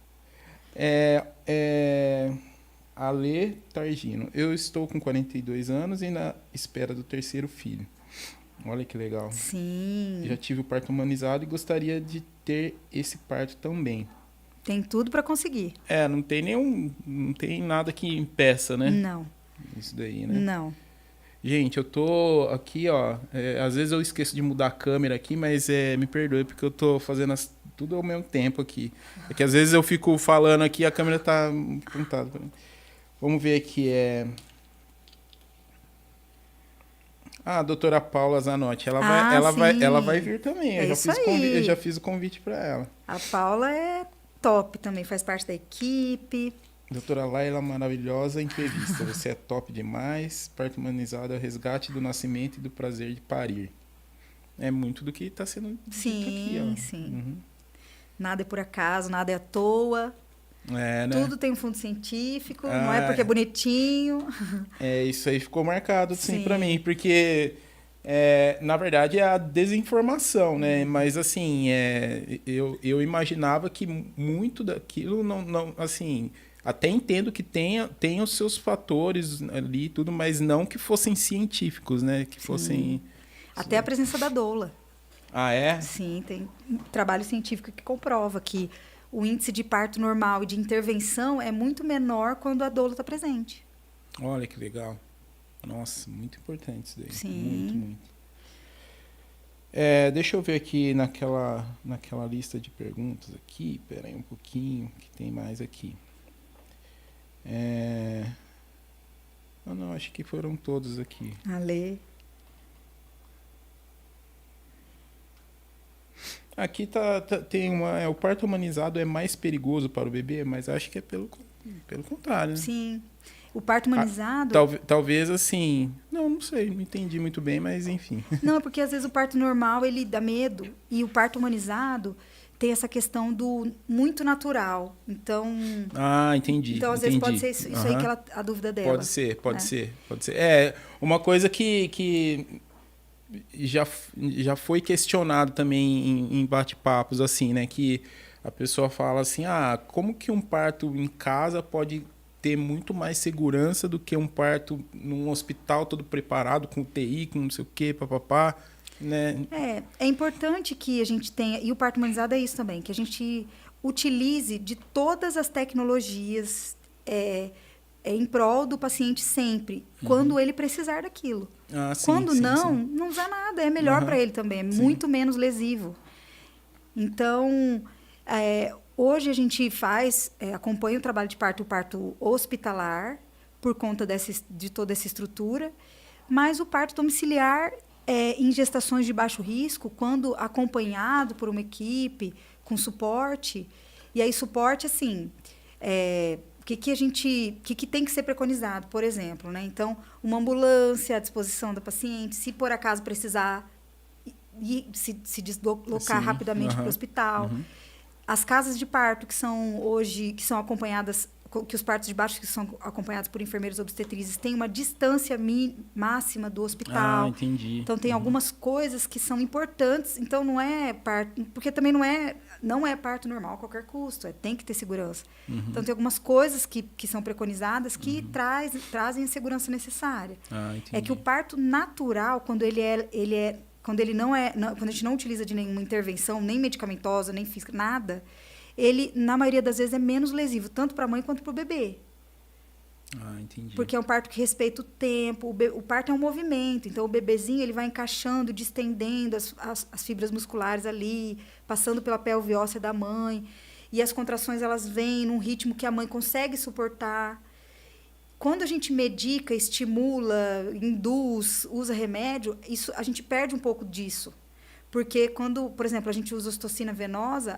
Ale Targino. Eu estou com 42 anos e na espera do terceiro filho. Olha que legal. Sim. Já tive o parto humanizado e gostaria de ter esse parto também. Tem tudo para conseguir. Não tem nada que impeça, né? Não. Isso daí, né? Não. Gente, eu tô aqui, ó. Às vezes eu esqueço de mudar a câmera aqui, mas me perdoe porque eu tô fazendo tudo ao mesmo tempo aqui. É que às vezes eu fico falando aqui e a câmera tá apontada pra mim. Vamos ver aqui, a doutora Paula Zanotti. Ela vai vir também. Eu já fiz o convite para ela. A Paula é top também, faz parte da equipe. Doutora Laila, maravilhosa entrevista. Você é top demais. Parto humanizado é o resgate do nascimento e do prazer de parir. É muito do que está sendo dito aqui, ó. Sim. Uhum. Nada é por acaso, nada é à toa. Né? Tudo tem um fundo científico, não é porque é bonitinho. Isso aí ficou marcado, sim, para mim, porque, na verdade, é a desinformação, né? Mas, assim, eu imaginava que muito daquilo não assim, até entendo que tenha os seus fatores ali e tudo, mas não que fossem científicos, né? Que fossem... Até a presença da doula. Ah, é? Sim, tem trabalho científico que comprova que o índice de parto normal e de intervenção é muito menor quando a doula está presente. Olha que legal. Nossa, muito importante isso daí. Sim. Muito. Deixa eu ver aqui naquela lista de perguntas aqui. Espera aí um pouquinho, que tem mais aqui. Não, acho que foram todos aqui. Ale. Aqui tem o parto humanizado é mais perigoso para o bebê, mas acho que é pelo contrário, né? Sim. O parto humanizado... Talvez assim... Não sei, não entendi muito bem, mas enfim. Não, é porque às vezes o parto normal, ele dá medo, e o parto humanizado tem essa questão do muito natural. Então... Ah, entendi. Então, às vezes pode ser isso aí que a dúvida dela. Pode ser. Uma coisa que já foi questionado também em bate-papos, assim, né? Que a pessoa fala assim, como que um parto em casa pode ter muito mais segurança do que um parto num hospital todo preparado, com UTI, com não sei o quê, papapá, né? É importante que a gente tenha, e o parto humanizado é isso também, que a gente utilize de todas as tecnologias em prol do paciente sempre, quando ele precisar daquilo. Quando não usa nada, é melhor para ele também, é muito menos lesivo. Então, hoje a gente acompanha o trabalho de parto, o parto hospitalar, por conta de toda essa estrutura, mas o parto domiciliar em gestações de baixo risco, quando acompanhado por uma equipe, com suporte, e aí suporte, assim, o que tem que ser preconizado, por exemplo, né? Então, uma ambulância à disposição da paciente, se por acaso precisar se deslocar rapidamente para o hospital. As casas de parto que são acompanhadas, que os partos de baixo que são acompanhados por enfermeiros obstetrizes têm uma distância máxima do hospital. Entendi. Então tem algumas coisas que são importantes. Então não é parto, porque também não é parto normal a qualquer custo. Tem que ter segurança. Então tem algumas coisas que são preconizadas que trazem a segurança necessária. É que o parto natural, quando quando a gente não utiliza de nenhuma intervenção, nem medicamentosa, nem física, nada, ele, na maioria das vezes, é menos lesivo, tanto para a mãe quanto para o bebê. Ah, entendi. Porque é um parto que respeita o tempo, o parto é um movimento, então o bebezinho ele vai encaixando, distendendo as fibras musculares ali, passando pela pelve óssea da mãe, e as contrações elas vêm num ritmo que a mãe consegue suportar. Quando a gente medica, estimula, induz, usa remédio, isso, a gente perde um pouco disso. Porque quando, por exemplo, a gente usa ocitocina venosa,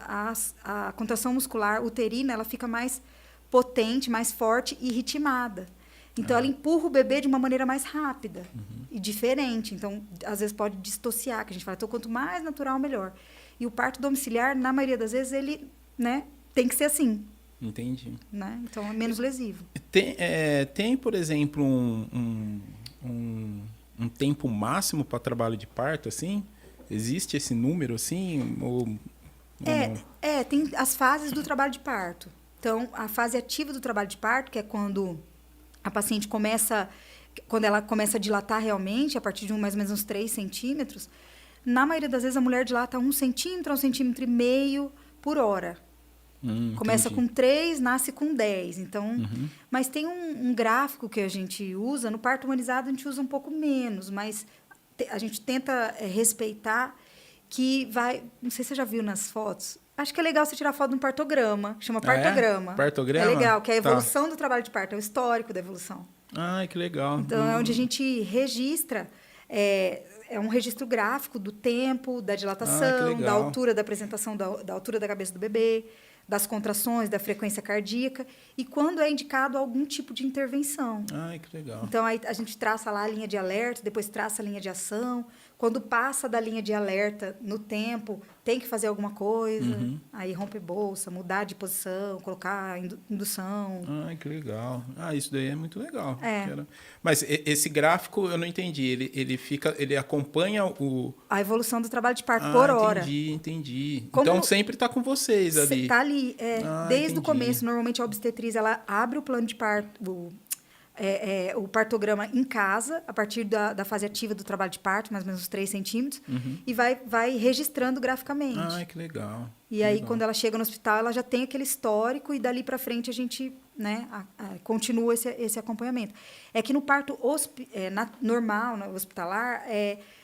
a contração muscular uterina ela fica mais potente, mais forte e ritmada. Então, ela empurra o bebê de uma maneira mais rápida e diferente. Então, às vezes pode distociar, que a gente fala, então, quanto mais natural, melhor. E o parto domiciliar, na maioria das vezes, ele, né, tem que ser assim. Entendi. Né? Então, é menos lesivo. Tem por exemplo, um tempo máximo para trabalho de parto, assim? Existe esse número, assim? Ou Tem as fases do trabalho de parto. Então, a fase ativa do trabalho de parto, que é quando a paciente quando ela começa a dilatar realmente, a partir de mais ou menos uns 3 centímetros, na maioria das vezes a mulher dilata 1 centímetro, 1,5 centímetros por hora. Começa com 3, nasce com 10. Então, mas tem um gráfico que a gente usa, no parto humanizado a gente usa um pouco menos, mas a gente tenta respeitar que vai... Não sei se você já viu nas fotos. Acho que é legal você tirar foto de um partograma, chama partograma. Partograma? É legal, que é a evolução do trabalho de parto, é o histórico da evolução. Ah, que legal. Então, é onde a gente registra, é um registro gráfico do tempo, da dilatação, da altura da apresentação, da altura da cabeça do bebê, das contrações, da frequência cardíaca, e quando é indicado algum tipo de intervenção. Ai, que legal. Então, aí a gente traça lá a linha de alerta, depois traça a linha de ação. Quando passa da linha de alerta no tempo, tem que fazer alguma coisa. Aí rompe bolsa, mudar de posição, colocar indução. Ai, que legal. Isso daí é muito legal. Mas esse gráfico eu não entendi. Ele acompanha a evolução do trabalho de parto por hora. Entendi. Então sempre está com vocês ali. Está ali. Desde o começo, normalmente a obstetriz ela abre o plano de parto, o partograma em casa, a partir da fase ativa do trabalho de parto, mais ou menos uns 3 centímetros, e vai registrando graficamente. Ai, que legal. E aí, quando ela chega no hospital, ela já tem aquele histórico e dali para frente a gente, né, continua esse acompanhamento. É que no parto normal, no hospitalar,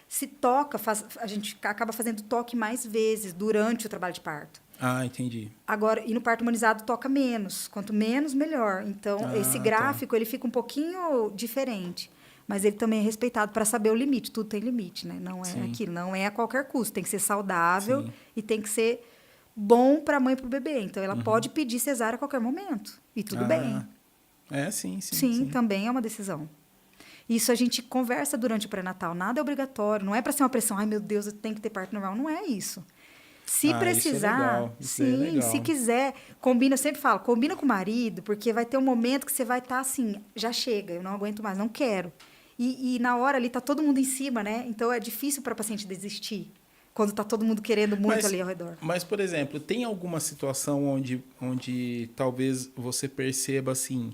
se toca, a gente acaba fazendo toque mais vezes durante o trabalho de parto. Ah, entendi. Agora, e no parto humanizado toca menos. Quanto menos, melhor. Então, esse gráfico, ele fica um pouquinho diferente. Mas ele também é respeitado para saber o limite. Tudo tem limite, né? Não é aquilo. Não é a qualquer custo. Tem que ser saudável e tem que ser bom para a mãe e para o bebê. Então, ela pode pedir cesárea a qualquer momento. E tudo bem. Sim. Sim, também é uma decisão. Isso a gente conversa durante o pré-natal. Nada é obrigatório. Não é para ser uma pressão. Ai, meu Deus, eu tenho que ter parto normal. Não é isso. Se precisar, se quiser, combina, eu sempre falo, combina com o marido, porque vai ter um momento que você vai estar assim, já chega, eu não aguento mais, não quero. E na hora ali tá todo mundo em cima, né? Então é difícil para a paciente desistir, quando tá todo mundo querendo muito ali ao redor. Mas, por exemplo, tem alguma situação onde talvez você perceba, assim,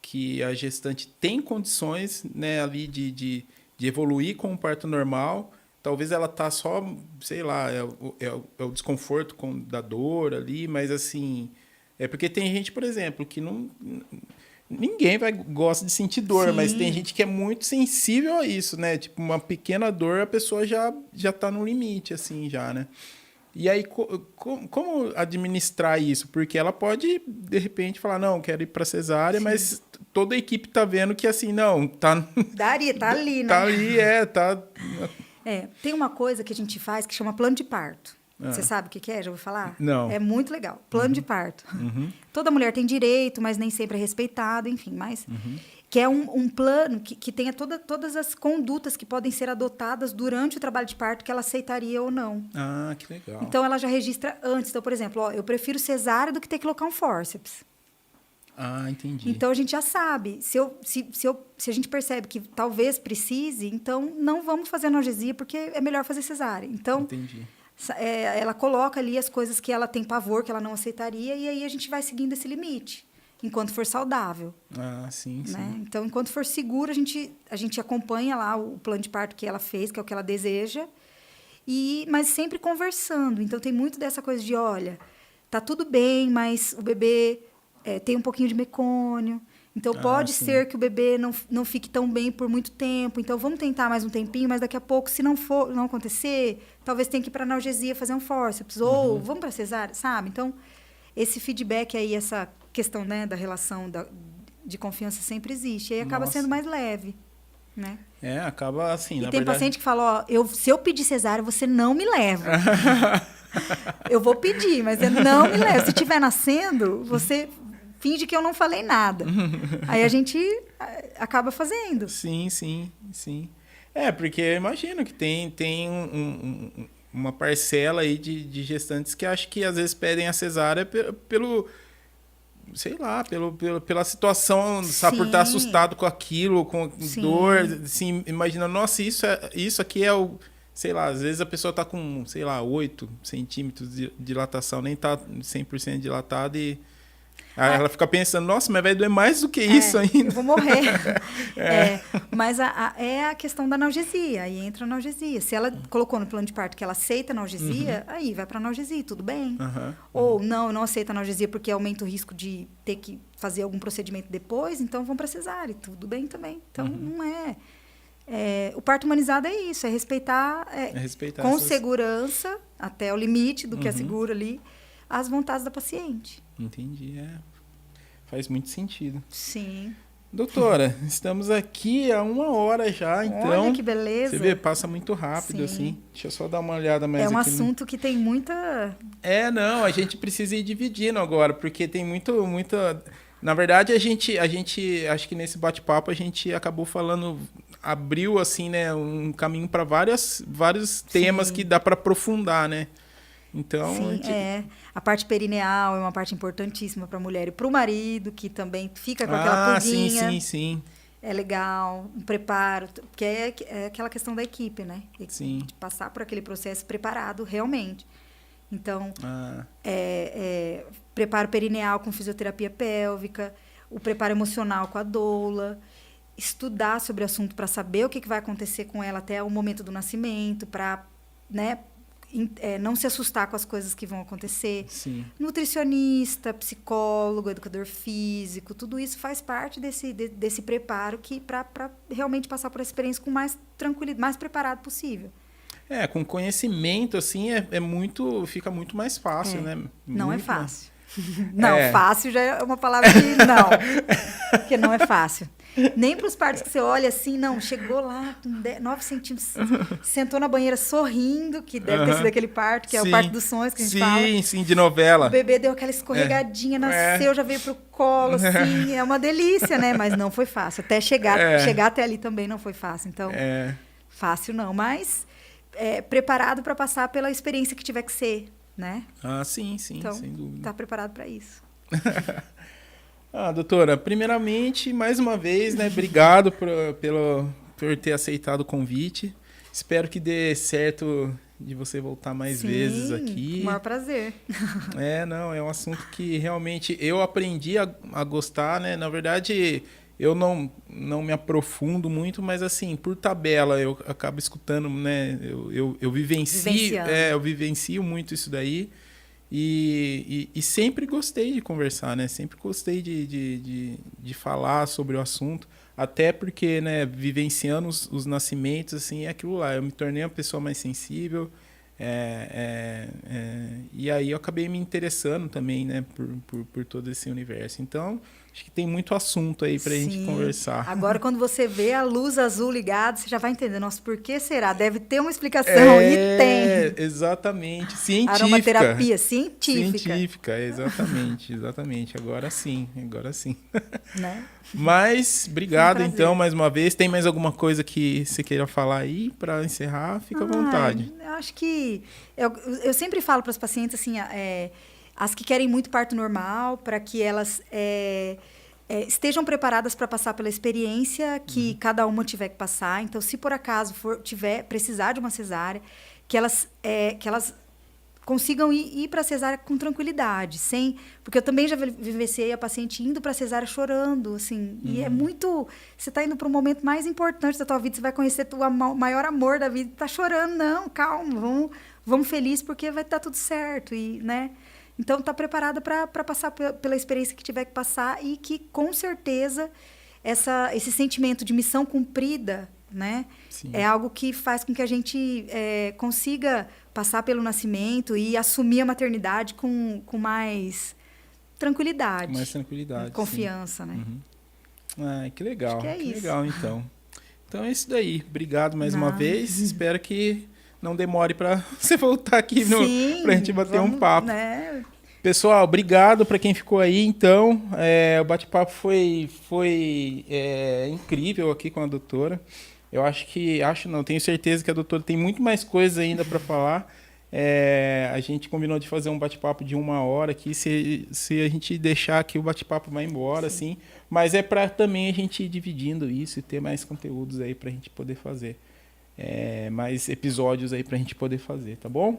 que a gestante tem condições, né, ali de evoluir com o parto normal. Talvez ela tá só, sei lá, é o desconforto da dor ali, mas assim... É porque tem gente, por exemplo, que não... Ninguém gosta de sentir dor, mas tem gente que é muito sensível a isso, né? Tipo, uma pequena dor, a pessoa já tá no limite, assim, já, né? E aí, como administrar isso? Porque ela pode, de repente, falar, não, quero ir para cesárea, mas toda a equipe tá vendo que, assim, não, tá... Daria, tá ali, né? Tá ali, tá... Tem uma coisa que a gente faz que chama plano de parto. Você sabe o que é? Já ouviu falar? Não. É muito legal. Plano de parto. Toda mulher tem direito, mas nem sempre é respeitado, enfim. Mas que é um plano que tenha todas as condutas que podem ser adotadas durante o trabalho de parto que ela aceitaria ou não. Ah, que legal. Então, ela já registra antes. Então, por exemplo, eu prefiro cesárea do que ter que colocar um fórceps. Ah, entendi. Então, a gente já sabe. Se a gente percebe que talvez precise, então não vamos fazer analgesia, porque é melhor fazer cesárea. Então, entendi. Ela coloca ali as coisas que ela tem pavor, que ela não aceitaria, e aí a gente vai seguindo esse limite, enquanto for saudável. Ah, sim, né? sim. Então, enquanto for seguro, a gente acompanha lá o plano de parto que ela fez, que é o que ela deseja, mas sempre conversando. Então, tem muito dessa coisa de, olha... tá tudo bem, mas o bebê tem um pouquinho de mecônio. Então, pode ser que o bebê não fique tão bem por muito tempo. Então, vamos tentar mais um tempinho, mas daqui a pouco, se não acontecer, talvez tenha que ir para analgesia fazer um fórceps. Ou vamos para cesárea, sabe? Então, esse feedback aí, essa questão, né, da relação de confiança sempre existe. E aí acaba sendo mais leve, né? Acaba assim, na verdade... E tem paciente que fala, se eu pedir cesárea, você não me leva. Eu vou pedir, mas você não me leva. Se estiver nascendo, você... finge que eu não falei nada. Aí a gente acaba fazendo. Sim. Porque eu imagino que tem uma parcela aí de gestantes que acho que às vezes pedem a cesárea pela situação, sabe, por estar assustado com aquilo, com dor, assim, imagina, nossa, isso aqui é o... Sei lá, às vezes a pessoa tá com, 8 centímetros de dilatação, nem tá 100% dilatada e... Aí ela fica pensando, nossa, mas vai doer mais do que isso ainda. Eu vou morrer. Mas é a questão da analgesia, aí entra a analgesia. Se ela colocou no plano de parto que ela aceita a analgesia, aí vai para analgesia, tudo bem. Ou não aceita a analgesia porque aumenta o risco de ter que fazer algum procedimento depois, então vão para cesárea, tudo bem também. Então, não é... o parto humanizado é isso, é respeitar com segurança, até o limite do que é seguro ali, as vontades da paciente. Entendi, faz muito sentido. Sim. Doutora, estamos aqui há 1 hora já, então... Olha que beleza. Você vê, passa muito rápido, assim. Deixa eu só dar uma olhada mais aqui. É um assunto que tem muita... Não, a gente precisa ir dividindo agora, porque tem muita... Na verdade, a gente, acho que nesse bate-papo a gente acabou falando... Abriu, assim, né, um caminho para vários temas que dá para aprofundar, né? Então, a parte perineal é uma parte importantíssima para a mulher e para o marido, que também fica com aquela pulguinha. Sim. É legal, um preparo, que é aquela questão da equipe, né? Sim. De passar por aquele processo preparado realmente. Então, preparo perineal com fisioterapia pélvica, o preparo emocional com a doula, estudar sobre o assunto para saber o que vai acontecer com ela até o momento do nascimento, para, né, não se assustar com as coisas que vão acontecer. Sim. Nutricionista, psicólogo, educador físico, tudo isso faz parte desse preparo para realmente passar por essa experiência com mais tranquilidade, mais preparado possível. Com conhecimento, assim, fica muito mais fácil, né? Não é fácil. Não, fácil já é uma palavra que não. Porque não é fácil. Nem para os partos que você olha assim, não, chegou lá com 9 centímetros, sentou na banheira sorrindo, que deve ter sido aquele parto, que é o parto dos sonhos que a gente fala. Sim, de novela. O bebê deu aquela escorregadinha, nasceu, já veio pro colo, assim, é uma delícia, né? Mas não foi fácil. Até chegar até ali também não foi fácil. Então, fácil não, mas preparado para passar pela experiência que tiver que ser, né? Sim, então, sem dúvida. Tá preparado para isso. Doutora, primeiramente, mais uma vez, né, obrigado por ter aceitado o convite. Espero que dê certo de você voltar mais vezes aqui. Com o maior prazer. É um assunto que realmente eu aprendi a gostar, né? Na verdade, eu não me aprofundo muito, mas assim, por tabela, eu acabo escutando, né? Eu vivencio muito isso daí. E sempre gostei de conversar, né? Sempre gostei de falar sobre o assunto, até porque, né, vivenciando os nascimentos, assim, é aquilo lá. Eu me tornei uma pessoa mais sensível, e aí eu acabei me interessando também, né, por todo esse universo. Então, acho que tem muito assunto aí pra gente conversar. Agora, quando você vê a luz azul ligada, você já vai entender. Nossa, por que será? Deve ter uma explicação. E tem. Exatamente. Científica. Aromaterapia científica. Científica, exatamente. Agora sim. Né? Mas, obrigado então, mais uma vez. Tem mais alguma coisa que você queira falar aí para encerrar? Fica à vontade. Eu acho que... Eu sempre falo para as pacientes, assim... as que querem muito parto normal, para que elas estejam preparadas para passar pela experiência que cada uma tiver que passar. Então, se por acaso precisar de uma cesárea, que elas consigam ir para a cesárea com tranquilidade, porque eu também já vivenciei a paciente indo para a cesárea chorando, assim, e é muito... Você está indo para o momento mais importante da tua vida, você vai conhecer o maior amor da vida, está chorando, não, calma, vamos feliz, porque vai estar tudo certo, e, né... Então, tá preparada para passar pela experiência que tiver que passar e que, com certeza, esse sentimento de missão cumprida, né? Sim. É algo que faz com que a gente consiga passar pelo nascimento e assumir a maternidade com mais tranquilidade. Mais tranquilidade. Confiança, sim. né? Ah, que legal. Acho que é isso. Legal, então. Então é isso daí. Obrigado mais uma vez. Espero que não demore para você voltar aqui para a gente bater um papo. Né? Pessoal, obrigado para quem ficou aí. Então, o bate-papo foi incrível aqui com a doutora. Eu tenho certeza que a doutora tem muito mais coisas ainda para falar. A gente combinou de fazer um bate-papo de 1 hora aqui. Se a gente deixar aqui, o bate-papo vai embora, assim. Mas é para também a gente ir dividindo isso e ter mais conteúdos aí para a gente poder fazer. Mais episódios aí para a gente poder fazer, tá bom?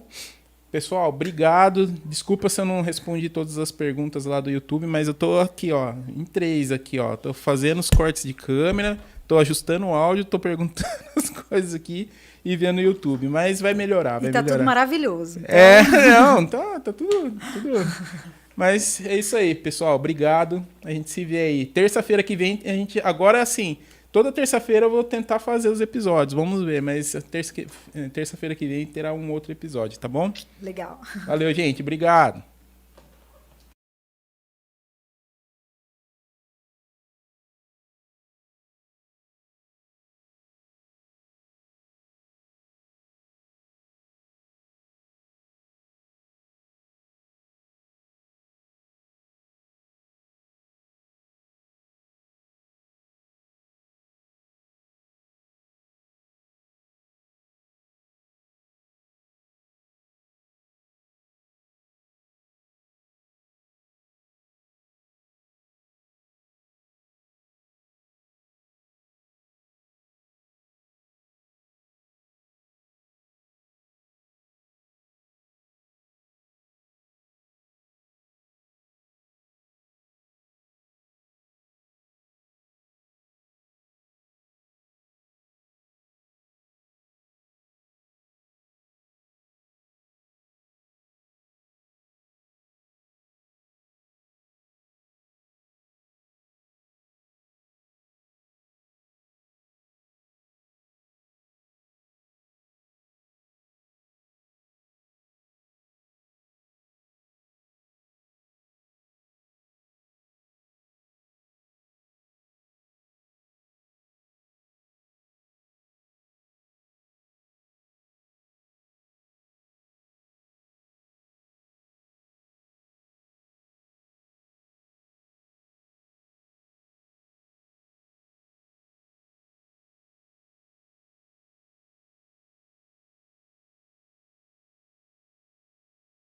Pessoal, obrigado. Desculpa se eu não respondi todas as perguntas lá do YouTube, mas eu tô aqui, ó, em 3 aqui, ó. Tô fazendo os cortes de câmera, tô ajustando o áudio, tô perguntando as coisas aqui e vendo no YouTube. Mas vai melhorar, vai melhorar. Tudo maravilhoso. Então... tá tudo... Mas é isso aí, pessoal. Obrigado. A gente se vê aí. Terça-feira que vem, agora, assim... Toda terça-feira eu vou tentar fazer os episódios. Vamos ver, mas terça-feira que vem terá um outro episódio, tá bom? Legal. Valeu, gente. Obrigado.